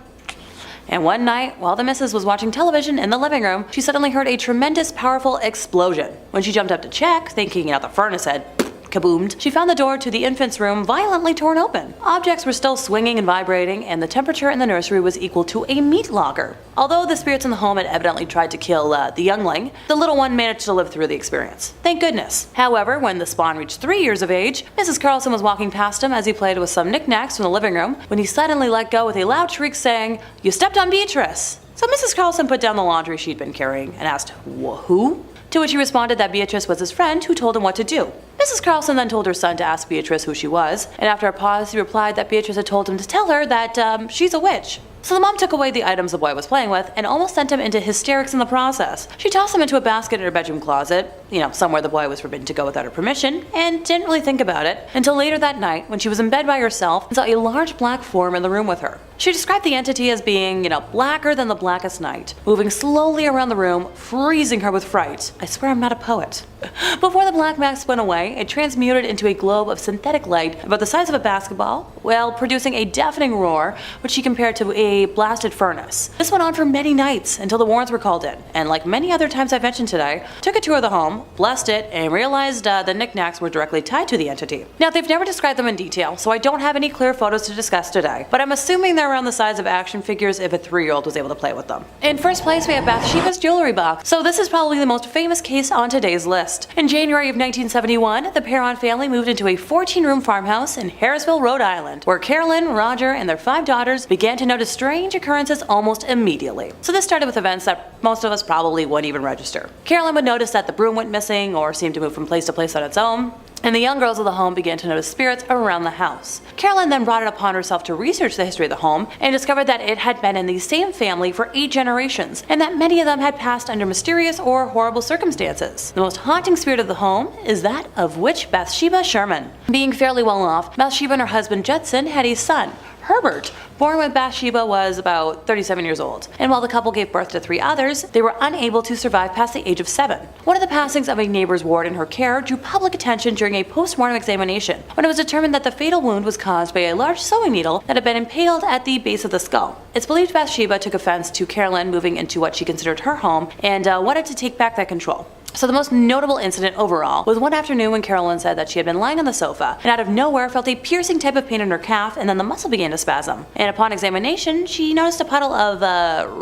And one night, while the missus was watching television in the living room, she suddenly heard a tremendous, powerful explosion. When she jumped up to check, thinking the furnace had kaboomed, she found the door to the infant's room violently torn open. Objects were still swinging and vibrating, and the temperature in the nursery was equal to a meat locker. Although the spirits in the home had evidently tried to kill the youngling, the little one managed to live through the experience. Thank goodness. However, when the spawn reached 3 years of age, Mrs. Carlson was walking past him as he played with some knickknacks from the living room, when he suddenly let go with a loud shriek saying, "You stepped on Beatrice!" So Mrs. Carlson put down the laundry she'd been carrying and asked, "Who?" To which he responded that Beatrice was his friend who told him what to do. Mrs. Carlson then told her son to ask Beatrice who she was, and after a pause he replied that Beatrice had told him to tell her that she's a witch. So the mom took away the items the boy was playing with and almost sent him into hysterics in the process. She tossed him into a basket in her bedroom closet, somewhere the boy was forbidden to go without her permission, and didn't really think about it until later that night when she was in bed by herself and saw a large black form in the room with her. She described the entity as being, blacker than the blackest night, moving slowly around the room, freezing her with fright. I swear I'm not a poet. Before the black mask went away, it transmuted into a globe of synthetic light about the size of a basketball, while producing a deafening roar, which she compared to a blasted furnace. This went on for many nights until the Warrens were called in, and like many other times I've mentioned today, took a tour of the home, blessed it, and realized the knickknacks were directly tied to the entity. Now, they've never described them in detail, so I don't have any clear photos to discuss today, but I'm assuming they're around the size of action figures if a 3-year-old was able to play with them. In first place, we have Bathsheba's jewelry box, so this is probably the most famous case on today's list. In January of 1971, the Perron family moved into a 14-room farmhouse in Harrisville, Rhode Island, where Carolyn, Roger, and their 5 daughters began to notice strange occurrences almost immediately. So this started with events that most of us probably wouldn't even register. Carolyn would notice that the broom went missing or seemed to move from place to place on its own, and the young girls of the home began to notice spirits around the house. Carolyn then brought it upon herself to research the history of the home and discovered that it had been in the same family for 8 generations, and that many of them had passed under mysterious or horrible circumstances. The most haunting spirit of the home is that of witch Bathsheba Sherman. Being fairly well off, Bathsheba and her husband Judson had a son, Herbert, born when Bathsheba was about 37 years old, and while the couple gave birth to 3 others, they were unable to survive past the age of 7. One of the passings of a neighbor's ward in her care drew public attention during a post-mortem examination, when it was determined that the fatal wound was caused by a large sewing needle that had been impaled at the base of the skull. It's believed Bathsheba took offense to Carolyn moving into what she considered her home and wanted to take back that control. So the most notable incident overall was one afternoon when Carolyn said that she had been lying on the sofa and out of nowhere felt a piercing type of pain in her calf, and then the muscle began to spasm. And upon examination, she noticed a puddle of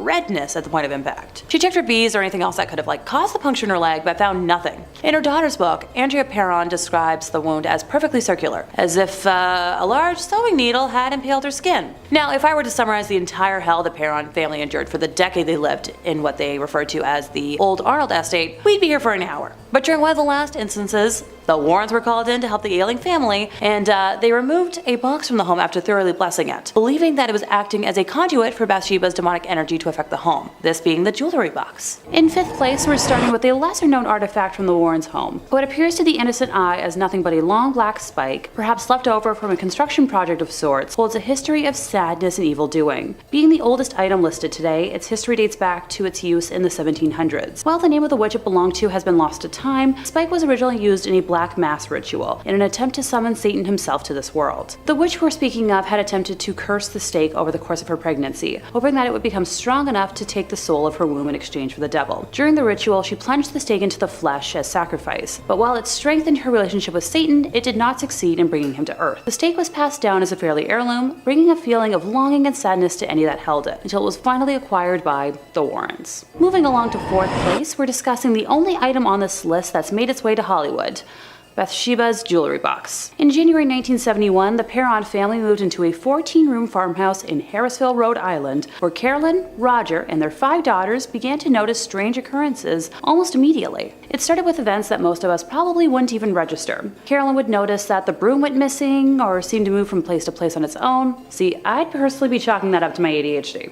redness at the point of impact. She checked for bees or anything else that could have caused the puncture in her leg, but found nothing. In her daughter's book, Andrea Perron describes the wound as perfectly circular, as if a large sewing needle had impaled her skin. Now, if I were to summarize the entire hell the Perron family endured for the decade they lived in what they referred to as the Old Arnold Estate, we'd be here for an hour. But during one of the last instances, The Warrens were called in to help the ailing family, and they removed a box from the home after thoroughly blessing it, believing that it was acting as a conduit for Bathsheba's demonic energy to affect the home, this being the jewelry box. In 5th place, we're starting with a lesser known artifact from the Warrens' home. What appears to the innocent eye as nothing but a long black spike, perhaps left over from a construction project of sorts, holds a history of sadness and evil doing. Being the oldest item listed today, its history dates back to its use in the 1700s. While the name of the witch it belonged to has been lost to time, the spike was originally used in a black mass ritual in an attempt to summon Satan himself to this world. The witch we're speaking of had attempted to curse the stake over the course of her pregnancy, hoping that it would become strong enough to take the soul of her womb in exchange for the devil. During the ritual, she plunged the stake into the flesh as sacrifice, but while it strengthened her relationship with Satan, it did not succeed in bringing him to earth. The stake was passed down as a family heirloom, bringing a feeling of longing and sadness to any that held it, until it was finally acquired by the Warrens. Moving along to 4th place, we're discussing the only item on this list that's made its way to Hollywood: Bathsheba's jewelry box. In January 1971, the Perron family moved into a 14-room farmhouse in Harrisville, Rhode Island, where Carolyn, Roger, and their 5 daughters began to notice strange occurrences almost immediately. It started with events that most of us probably wouldn't even register. Carolyn would notice that the broom went missing or seemed to move from place to place on its own. See, I'd personally be chalking that up to my ADHD.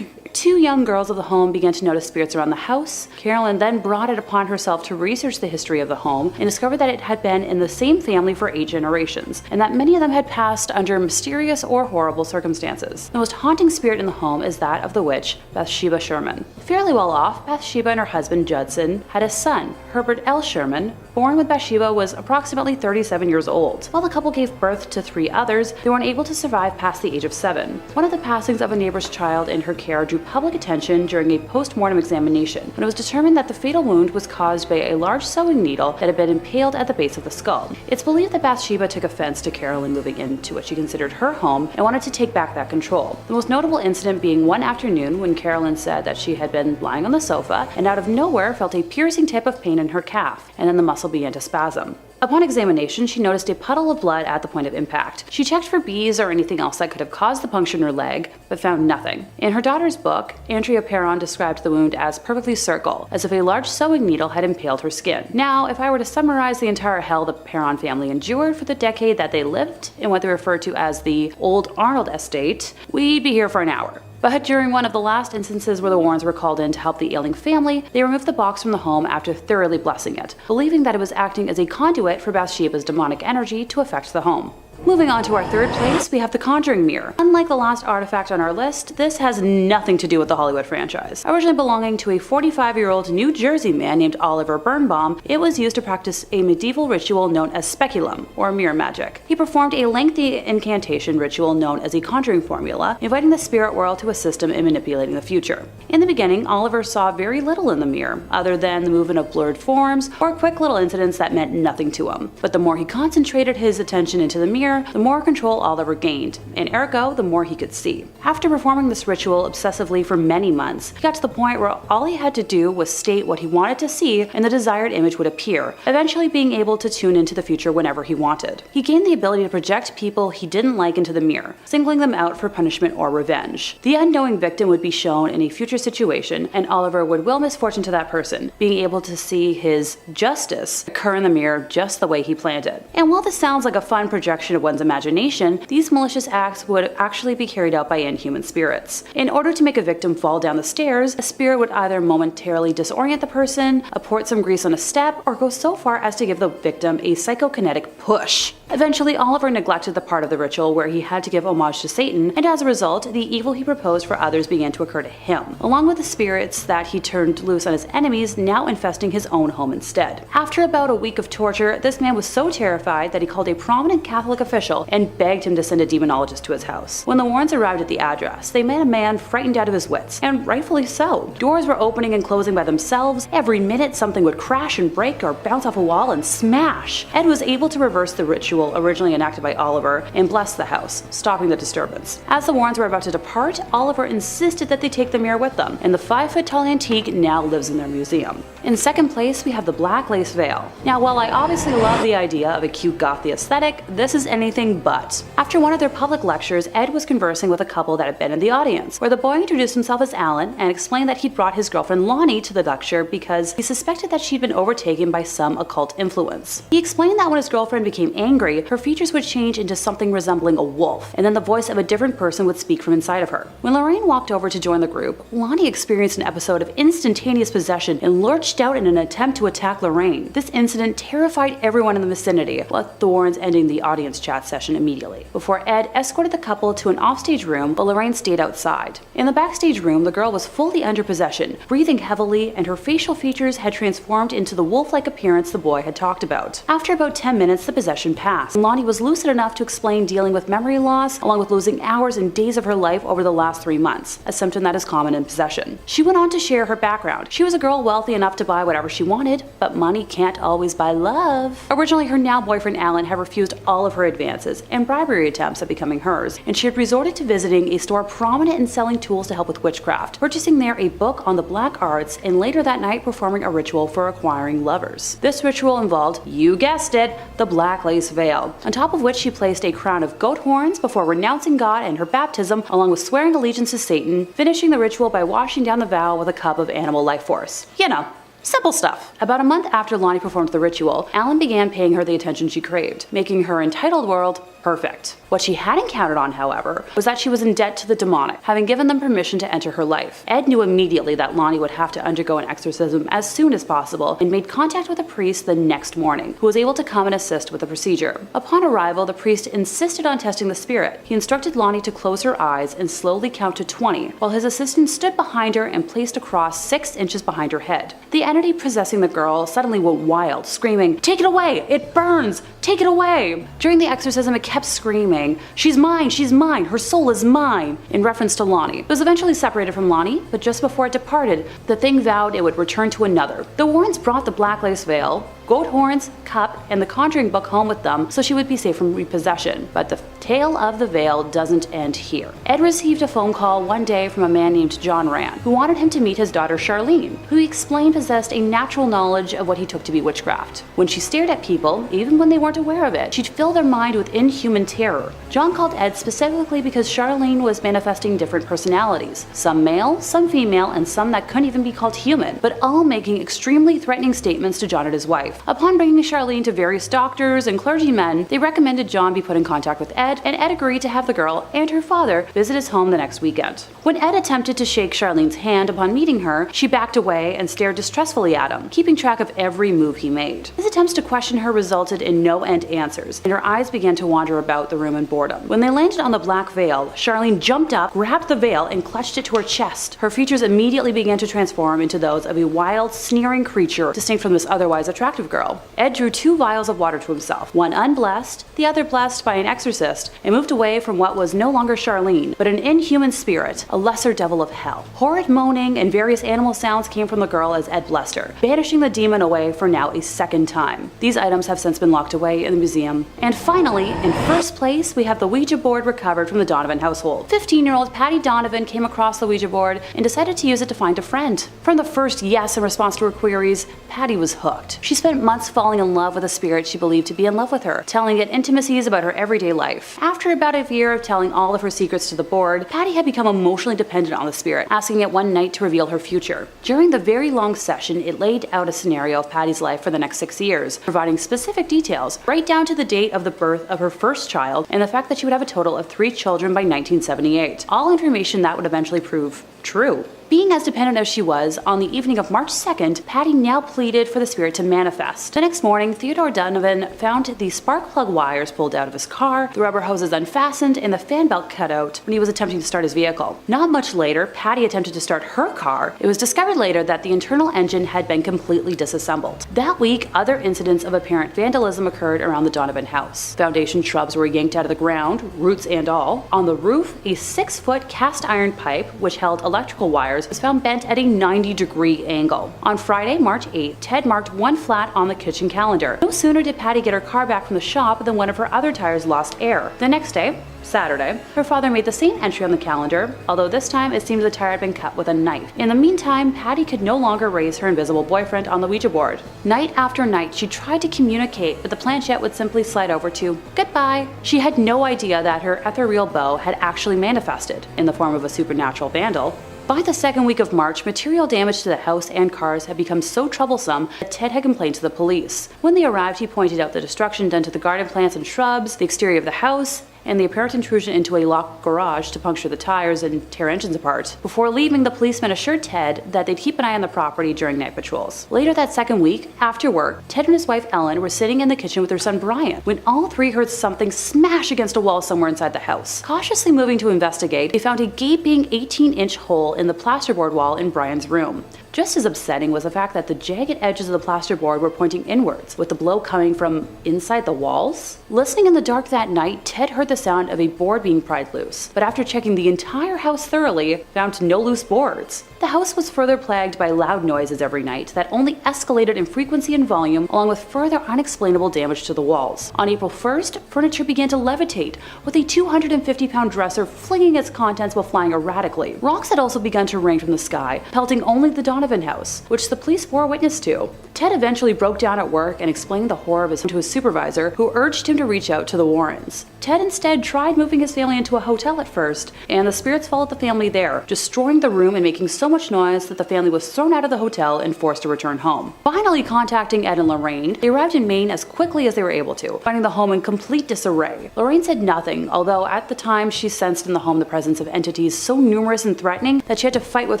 2 young girls of the home began to notice spirits around the house. Carolyn then brought it upon herself to research the history of the home and discovered that it had been in the same family for 8 generations, and that many of them had passed under mysterious or horrible circumstances. The most haunting spirit in the home is that of the witch, Bathsheba Sherman. Fairly well off, Bathsheba and her husband Judson had a son, Herbert L. Sherman, born when Bathsheba was approximately 37 years old. While the couple gave birth to 3 others, they weren't able to survive past the age of 7. One of the passings of a neighbor's child in her care drew public attention during a post-mortem examination, when it was determined that the fatal wound was caused by a large sewing needle that had been impaled at the base of the skull. It's believed that Bathsheba took offense to Carolyn moving into what she considered her home and wanted to take back that control. The most notable incident being one afternoon when Carolyn said that she had been lying on the sofa and out of nowhere felt a piercing type of pain in her calf, and then the muscle began to spasm. Upon examination, she noticed a puddle of blood at the point of impact. She checked for bees or anything else that could have caused the puncture in her leg, but found nothing. In her daughter's book, Andrea Perron described the wound as perfectly circle, as if a large sewing needle had impaled her skin. Now, if I were to summarize the entire hell the Perron family endured for the decade that they lived in what they refer to as the Old Arnold Estate, we'd be here for an hour. But during one of the last instances where the Warrens were called in to help the ailing family, they removed the box from the home after thoroughly blessing it, believing that it was acting as a conduit for Bathsheba's demonic energy to affect the home. Moving on to our 3rd place, we have the Conjuring mirror. Unlike the last artifact on our list, this has nothing to do with the Hollywood franchise. Originally belonging to a 45-year-old New Jersey man named Oliver Birnbaum, it was used to practice a medieval ritual known as speculum, or mirror magic. He performed a lengthy incantation ritual known as a conjuring formula, inviting the spirit world to assist him in manipulating the future. In the beginning, Oliver saw very little in the mirror, other than the movement of blurred forms or quick little incidents that meant nothing to him. But the more he concentrated his attention into the mirror, the more control Oliver gained, and ergo, the more he could see. After performing this ritual obsessively for many months, he got to the point where all he had to do was state what he wanted to see and the desired image would appear, eventually being able to tune into the future whenever he wanted. He gained the ability to project people he didn't like into the mirror, singling them out for punishment or revenge. The unknowing victim would be shown in a future situation, and Oliver would will misfortune to that person, being able to see his justice occur in the mirror just the way he planned it. And while this sounds like a fun projection of one's imagination, these malicious acts would actually be carried out by inhuman spirits. In order to make a victim fall down the stairs, a spirit would either momentarily disorient the person, apport some grease on a step, or go so far as to give the victim a psychokinetic push. Eventually, Oliver neglected the part of the ritual where he had to give homage to Satan, and as a result, the evil he proposed for others began to occur to him, along with the spirits that he turned loose on his enemies, now infesting his own home instead. After about a week of torture, this man was so terrified that he called a prominent Catholic official and begged him to send a demonologist to his house. When the Warrens arrived at the address, they met a man frightened out of his wits, and rightfully so. Doors were opening and closing by themselves. Every minute something would crash and break or bounce off a wall and smash. Ed was able to reverse the ritual originally enacted by Oliver and bless the house, stopping the disturbance. As the Warrens were about to depart, Oliver insisted that they take the mirror with them, and the 5-foot-tall antique now lives in their museum. In second place, we have the black lace veil. Now, while I obviously love the idea of a cute gothy aesthetic, this is anything but. After one of their public lectures, Ed was conversing with a couple that had been in the audience, where the boy introduced himself as Alan and explained that he'd brought his girlfriend Lonnie to the lecture because he suspected that she'd been overtaken by some occult influence. He explained that when his girlfriend became angry, her features would change into something resembling a wolf, and then the voice of a different person would speak from inside of her. When Lorraine walked over to join the group, Lonnie experienced an episode of instantaneous possession and lurched out in an attempt to attack Lorraine. This incident terrified everyone in the vicinity, with Thorns ending the audience chat session immediately, before Ed escorted the couple to an offstage room while Lorraine stayed outside. In the backstage room, the girl was fully under possession, breathing heavily, and her facial features had transformed into the wolf-like appearance the boy had talked about. After about 10 minutes, the possession passed, and Lonnie was lucid enough to explain dealing with memory loss, along with losing hours and days of her life over the last 3 months, a symptom that is common in possession. She went on to share her background. She was a girl wealthy enough to buy whatever she wanted, but money can't always buy love. Originally, her now boyfriend Alan had refused all of her advances and bribery attempts at becoming hers, and she had resorted to visiting a store prominent in selling tools to help with witchcraft, purchasing there a book on the black arts, and later that night performing a ritual for acquiring lovers. This ritual involved, you guessed it, the black lace veil, on top of which she placed a crown of goat horns before renouncing God and her baptism, along with swearing allegiance to Satan, finishing the ritual by washing down the vow with a cup of animal life force. You know, simple stuff. About a month after Lonnie performed the ritual, Alan began paying her the attention she craved, making her entitled world perfect. What she hadn't counted on, however, was that she was in debt to the demonic, having given them permission to enter her life. Ed knew immediately that Lonnie would have to undergo an exorcism as soon as possible and made contact with a priest the next morning, who was able to come and assist with the procedure. Upon arrival, the priest insisted on testing the spirit. He instructed Lonnie to close her eyes and slowly count to 20, while his assistant stood behind her and placed a cross 6 inches behind her head. The entity possessing the girl suddenly went wild, screaming, "Take it away! It burns! Take it away!" During the exorcism, it kept screaming, she's mine, her soul is mine," in reference to Lonnie. It was eventually separated from Lonnie, but just before it departed, the thing vowed it would return to another. The Warrens brought the black lace veil, goat horns, cup, and the Conjuring book home with them so she would be safe from repossession. But the tale of the veil doesn't end here. Ed received a phone call one day from a man named John Rand, who wanted him to meet his daughter Charlene, who he explained possessed a natural knowledge of what he took to be witchcraft. When she stared at people, even when they weren't aware of it, she'd fill their mind with inhuman terror. John called Ed specifically because Charlene was manifesting different personalities, some male, some female, and some that couldn't even be called human, but all making extremely threatening statements to John and his wife. Upon bringing Charlene to various doctors and clergymen, they recommended John be put in contact with Ed, and Ed agreed to have the girl and her father visit his home the next weekend. When Ed attempted to shake Charlene's hand upon meeting her, she backed away and stared distressfully at him, keeping track of every move he made. His attempts to question her resulted in no-end answers, and her eyes began to wander about the room in boredom. When they landed on the black veil, Charlene jumped up, grabbed the veil, and clutched it to her chest. Her features immediately began to transform into those of a wild, sneering creature distinct from this otherwise attractive girl. Ed drew 2 vials of water to himself, one unblessed, the other blessed by an exorcist, and moved away from what was no longer Charlene, but an inhuman spirit, a lesser devil of hell. Horrid moaning and various animal sounds came from the girl as Ed blessed her, banishing the demon away for now a second time. These items have since been locked away in the museum. And finally, in first place, we have the Ouija board recovered from the Donovan household. 15-year-old Patty Donovan came across the Ouija board and decided to use it to find a friend. From the first yes in response to her queries, Patty was hooked. She spent months falling in love with a spirit she believed to be in love with her, telling it intimacies about her everyday life. After about a year of telling all of her secrets to the board, Patty had become emotionally dependent on the spirit, asking it one night to reveal her future. During the very long session, it laid out a scenario of Patty's life for the next 6 years, providing specific details, right down to the date of the birth of her first child and the fact that she would have a total of 3 children by 1978. All information that would eventually prove true. Being as dependent as she was, on the evening of March 2nd, Patty now pleaded for the spirit to manifest. The next morning, Theodore Donovan found the spark plug wires pulled out of his car, the rubber hoses unfastened, and the fan belt cut out when he was attempting to start his vehicle. Not much later, Patty attempted to start her car. It was discovered later that the internal engine had been completely disassembled. That week, other incidents of apparent vandalism occurred around the Donovan house. Foundation shrubs were yanked out of the ground, roots and all. On the roof, a 6-foot cast iron pipe, which held electrical wires, tires was found bent at a 90-degree angle. On Friday, March 8th, Ted marked one flat on the kitchen calendar. No sooner did Patty get her car back from the shop than one of her other tires lost air. The next day, Saturday, her father made the same entry on the calendar, although this time it seems the tire had been cut with a knife. In the meantime, Patty could no longer raise her invisible boyfriend on the Ouija board. Night after night, she tried to communicate, but the planchette would simply slide over to goodbye. She had no idea that her ethereal beau had actually manifested in the form of a supernatural vandal. By the second week of March, material damage to the house and cars had become so troublesome that Ted had complained to the police. When they arrived, he pointed out the destruction done to the garden plants and shrubs, the exterior of the house, and the apparent intrusion into a locked garage to puncture the tires and tear engines apart. Before leaving, the policeman assured Ted that they'd keep an eye on the property during night patrols. Later that second week, after work, Ted and his wife Ellen were sitting in the kitchen with their son Brian when all three heard something smash against a wall somewhere inside the house. Cautiously moving to investigate, they found a gaping 18-inch hole in the plasterboard wall in Brian's room. Just as upsetting was the fact that the jagged edges of the plasterboard were pointing inwards, with the blow coming from inside the walls. Listening in the dark that night, Ted heard the sound of a board being pried loose, but after checking the entire house thoroughly, found no loose boards. The house was further plagued by loud noises every night that only escalated in frequency and volume, along with further unexplainable damage to the walls. On April 1st, furniture began to levitate, with a 250-pound dresser flinging its contents while flying erratically. Rocks had also begun to rain from the sky, pelting only the Donovan house, which the police bore witness to. Ted eventually broke down at work and explained the horror of his to his supervisor, who urged him to reach out to the Warrens. Ted instead tried moving his family into a hotel at first, and the spirits followed the family there, destroying the room and making so much noise that the family was thrown out of the hotel and forced to return home. Finally contacting Ed and Lorraine, they arrived in Maine as quickly as they were able to, finding the home in complete disarray. Lorraine said nothing, although at the time she sensed in the home the presence of entities so numerous and threatening that she had to fight with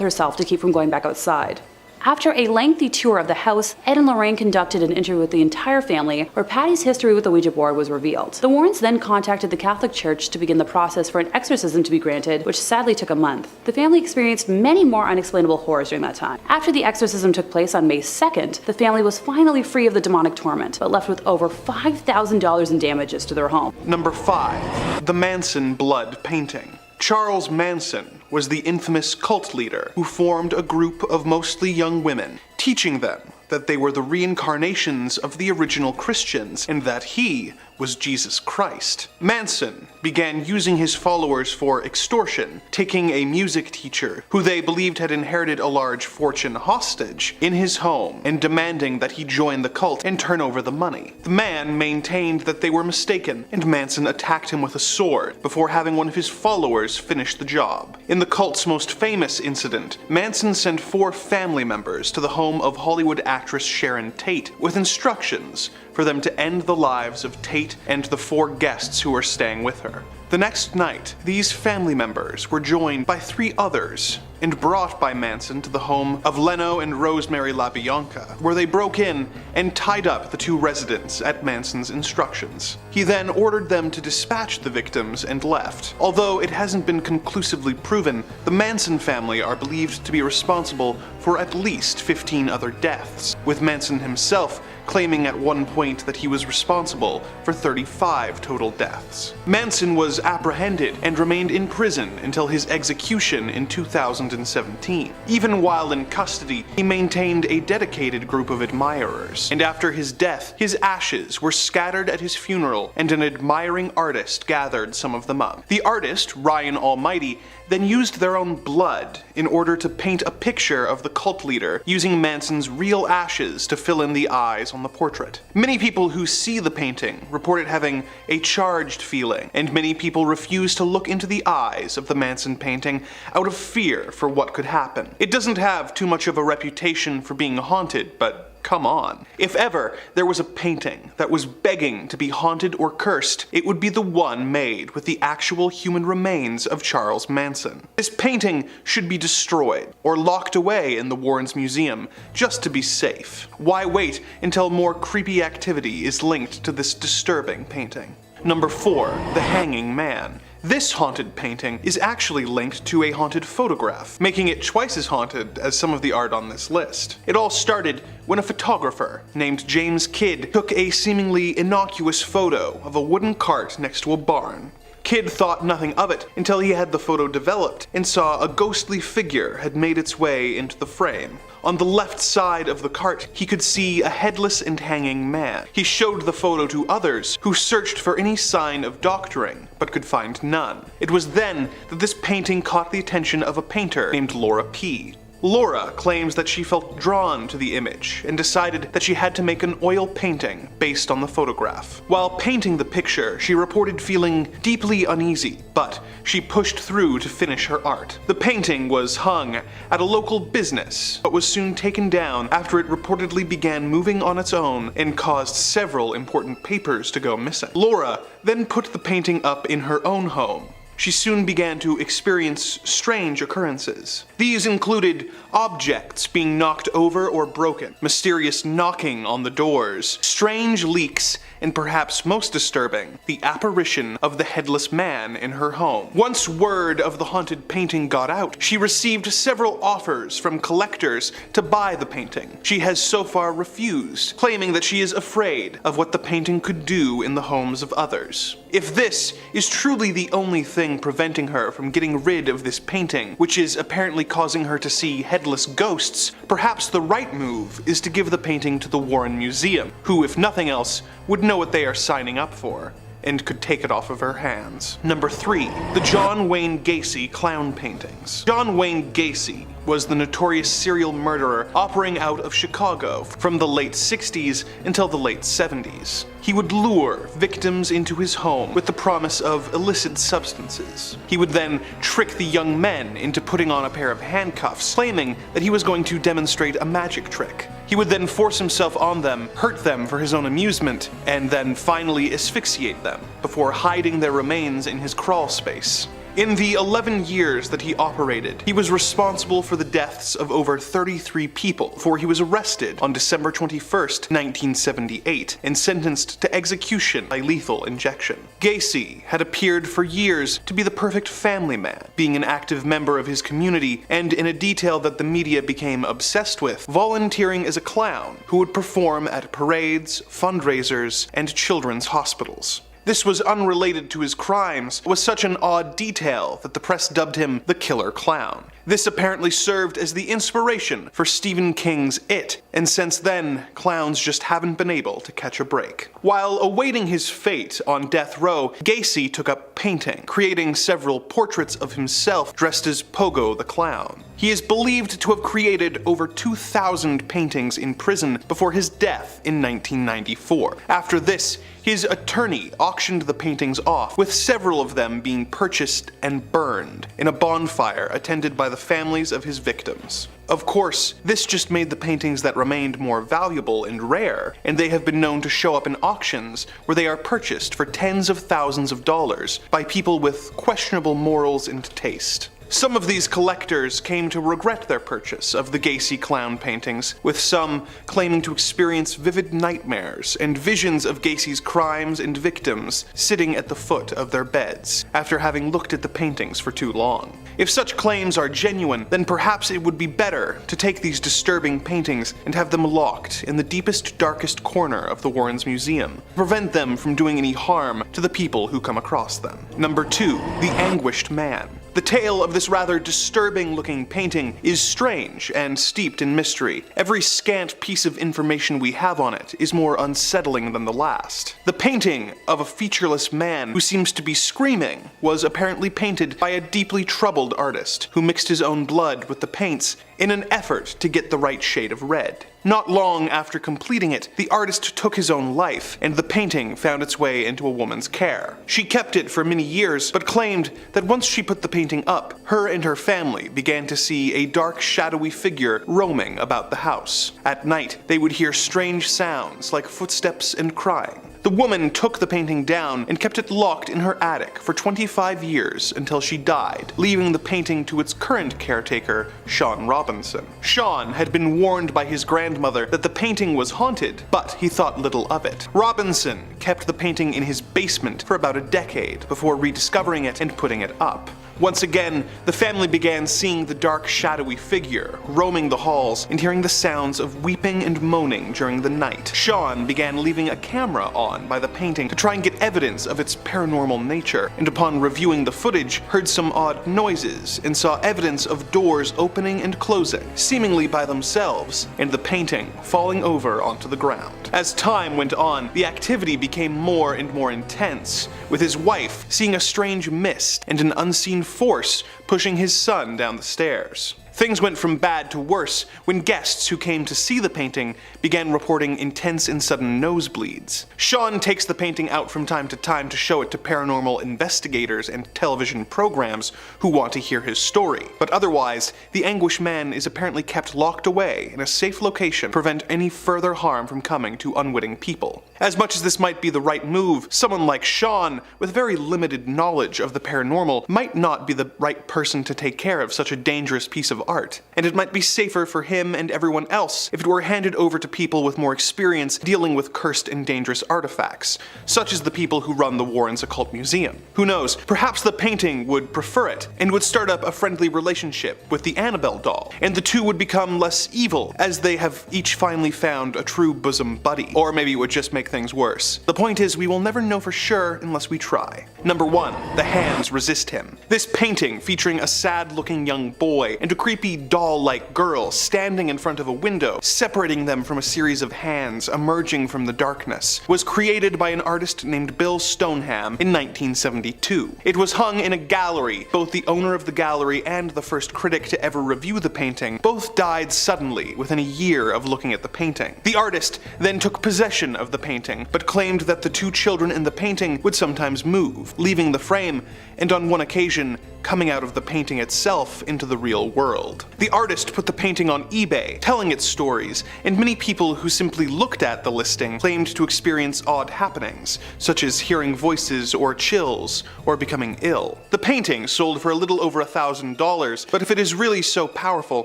herself to keep from going back outside. After a lengthy tour of the house, Ed and Lorraine conducted an interview with the entire family, where Patty's history with the Ouija board was revealed. The Warrens then contacted the Catholic Church to begin the process for an exorcism to be granted, which sadly took a month. The family experienced many more unexplainable horrors during that time. After the exorcism took place on May 2nd, the family was finally free of the demonic torment, but left with over $5,000 in damages to their home. Number 5. The Manson Blood Painting. Charles Manson was the infamous cult leader who formed a group of mostly young women, teaching them that they were the reincarnations of the original Christians and that he was Jesus Christ. Manson began using his followers for extortion, taking a music teacher who they believed had inherited a large fortune hostage in his home and demanding that he join the cult and turn over the money. The man maintained that they were mistaken, and Manson attacked him with a sword before having one of his followers finish the job. In the cult's most famous incident, Manson sent 4 family members to the home of Hollywood actress Sharon Tate with instructions for them to end the lives of Tate and the 4 guests who were staying with her. The next night, these family members were joined by 3 others and brought by Manson to the home of Leno and Rosemary LaBianca, where they broke in and tied up the 2 residents at Manson's instructions. He then ordered them to dispatch the victims and left. Although it hasn't been conclusively proven, the Manson family are believed to be responsible for at least 15 other deaths, with Manson himself claiming at one point that he was responsible for 35 total deaths. Manson was apprehended and remained in prison until his execution in 2017. Even while in custody, he maintained a dedicated group of admirers, and after his death, his ashes were scattered at his funeral, and an admiring artist gathered some of them up. The artist, Ryan Almighty, then used their own blood in order to paint a picture of the cult leader, using Manson's real ashes to fill in the eyes on the portrait. Many people who see the painting report it having a charged feeling, and many people refuse to look into the eyes of the Manson painting out of fear for what could happen. It doesn't have too much of a reputation for being haunted, but come on. If ever there was a painting that was begging to be haunted or cursed, it would be the one made with the actual human remains of Charles Manson. This painting should be destroyed or locked away in the Warrens Museum just to be safe. Why wait until more creepy activity is linked to this disturbing painting? Number 4. The Hanging Man. This haunted painting is actually linked to a haunted photograph, making it twice as haunted as some of the art on this list. It all started when a photographer named James Kidd took a seemingly innocuous photo of a wooden cart next to a barn. Kidd thought nothing of it until he had the photo developed and saw a ghostly figure had made its way into the frame. On the left side of the cart, he could see a headless and hanging man. He showed the photo to others, who searched for any sign of doctoring, but could find none. It was then that this painting caught the attention of a painter named Laura P. Laura claims that she felt drawn to the image and decided that she had to make an oil painting based on the photograph. While painting the picture, she reported feeling deeply uneasy, but she pushed through to finish her art. The painting was hung at a local business, but was soon taken down after it reportedly began moving on its own and caused several important papers to go missing. Laura then put the painting up in her own home. She soon began to experience strange occurrences. These included objects being knocked over or broken, mysterious knocking on the doors, strange leaks, and perhaps most disturbing, the apparition of the headless man in her home. Once word of the haunted painting got out, she received several offers from collectors to buy the painting. She has so far refused, claiming that she is afraid of what the painting could do in the homes of others. If this is truly the only thing preventing her from getting rid of this painting, which is apparently causing her to see headless ghosts, perhaps the right move is to give the painting to the Warren Museum, who, if nothing else, would know what they are signing up for, and could take it off of her hands. Number 3. The John Wayne Gacy clown paintings. John Wayne Gacy was the notorious serial murderer operating out of Chicago from the late 60s until the late 70s. He would lure victims into his home with the promise of illicit substances. He would then trick the young men into putting on a pair of handcuffs, claiming that he was going to demonstrate a magic trick. He would then force himself on them, hurt them for his own amusement, and then finally asphyxiate them before hiding their remains in his crawl space. In the 11 years that he operated, he was responsible for the deaths of over 33 people before he was arrested on December 21st, 1978, and sentenced to execution by lethal injection. Gacy had appeared for years to be the perfect family man, being an active member of his community, and in a detail that the media became obsessed with, volunteering as a clown who would perform at parades, fundraisers, and children's hospitals. This was unrelated to his crimes, was such an odd detail that the press dubbed him the Killer Clown. This apparently served as the inspiration for Stephen King's It, and since then, clowns just haven't been able to catch a break. While awaiting his fate on death row, Gacy took up painting, creating several portraits of himself dressed as Pogo the Clown. He is believed to have created over 2,000 paintings in prison before his death in 1994. After this, his attorney auctioned the paintings off, with several of them being purchased and burned in a bonfire attended by the families of his victims. Of course, this just made the paintings that remained more valuable and rare, and they have been known to show up in auctions where they are purchased for tens of thousands of dollars by people with questionable morals and taste. Some of these collectors came to regret their purchase of the Gacy clown paintings, with some claiming to experience vivid nightmares and visions of Gacy's crimes and victims sitting at the foot of their beds after having looked at the paintings for too long. If such claims are genuine, then perhaps it would be better to take these disturbing paintings and have them locked in the deepest, darkest corner of the Warrens Museum, to prevent them from doing any harm to the people who come across them. Number 2. The Anguished Man. The tale of this rather disturbing-looking painting is strange and steeped in mystery. Every scant piece of information we have on it is more unsettling than the last. The painting of a featureless man who seems to be screaming was apparently painted by a deeply troubled artist who mixed his own blood with the paints in an effort to get the right shade of red. Not long after completing it, the artist took his own life, and the painting found its way into a woman's care. She kept it for many years, but claimed that once she put the painting up, her and her family began to see a dark, shadowy figure roaming about the house. At night, they would hear strange sounds like footsteps and crying. The woman took the painting down and kept it locked in her attic for 25 years until she died, leaving the painting to its current caretaker, Sean Robinson. Sean had been warned by his grandmother that the painting was haunted, but he thought little of it. Robinson kept the painting in his basement for about a decade before rediscovering it and putting it up. Once again, the family began seeing the dark, shadowy figure roaming the halls and hearing the sounds of weeping and moaning during the night. Sean began leaving a camera on by the painting to try and get evidence of its paranormal nature, and upon reviewing the footage, heard some odd noises and saw evidence of doors opening and closing, seemingly by themselves, and the painting falling over onto the ground. As time went on, the activity became more and more intense, with his wife seeing a strange mist and an unseen force pushing his son down the stairs. Things went from bad to worse when guests who came to see the painting began reporting intense and sudden nosebleeds. Sean takes the painting out from time to time to show it to paranormal investigators and television programs who want to hear his story, but otherwise, the anguished man is apparently kept locked away in a safe location to prevent any further harm from coming to unwitting people. As much as this might be the right move, someone like Sean, with very limited knowledge of the paranormal, might not be the right person to take care of such a dangerous piece of art, and it might be safer for him and everyone else if it were handed over to people with more experience dealing with cursed and dangerous artifacts, such as the people who run the Warren Occult Museum. Who knows, perhaps the painting would prefer it, and would start up a friendly relationship with the Annabelle doll, and the two would become less evil, as they have each finally found a true bosom buddy. Or maybe it would just make things worse. The point is, we will never know for sure unless we try. Number 1. The hands resist him. This painting, featuring a sad-looking young boy and a creepy doll-like girl standing in front of a window, separating them from a series of hands emerging from the darkness, was created by an artist named Bill Stoneham in 1972. It was hung in a gallery. Both the owner of the gallery and the first critic to ever review the painting both died suddenly within a year of looking at the painting. The artist then took possession of the painting, but claimed that the two children in the painting would sometimes move, leaving the frame, and on one occasion, coming out of the painting itself into the real world. The artist put the painting on eBay, telling its stories, and many people who simply looked at the listing claimed to experience odd happenings, such as hearing voices or chills, or becoming ill. The painting sold for a little over $1,000, but if it is really so powerful,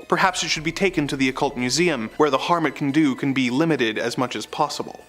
perhaps it should be taken to the Occult Museum, where the harm it can do can be limited as much as possible.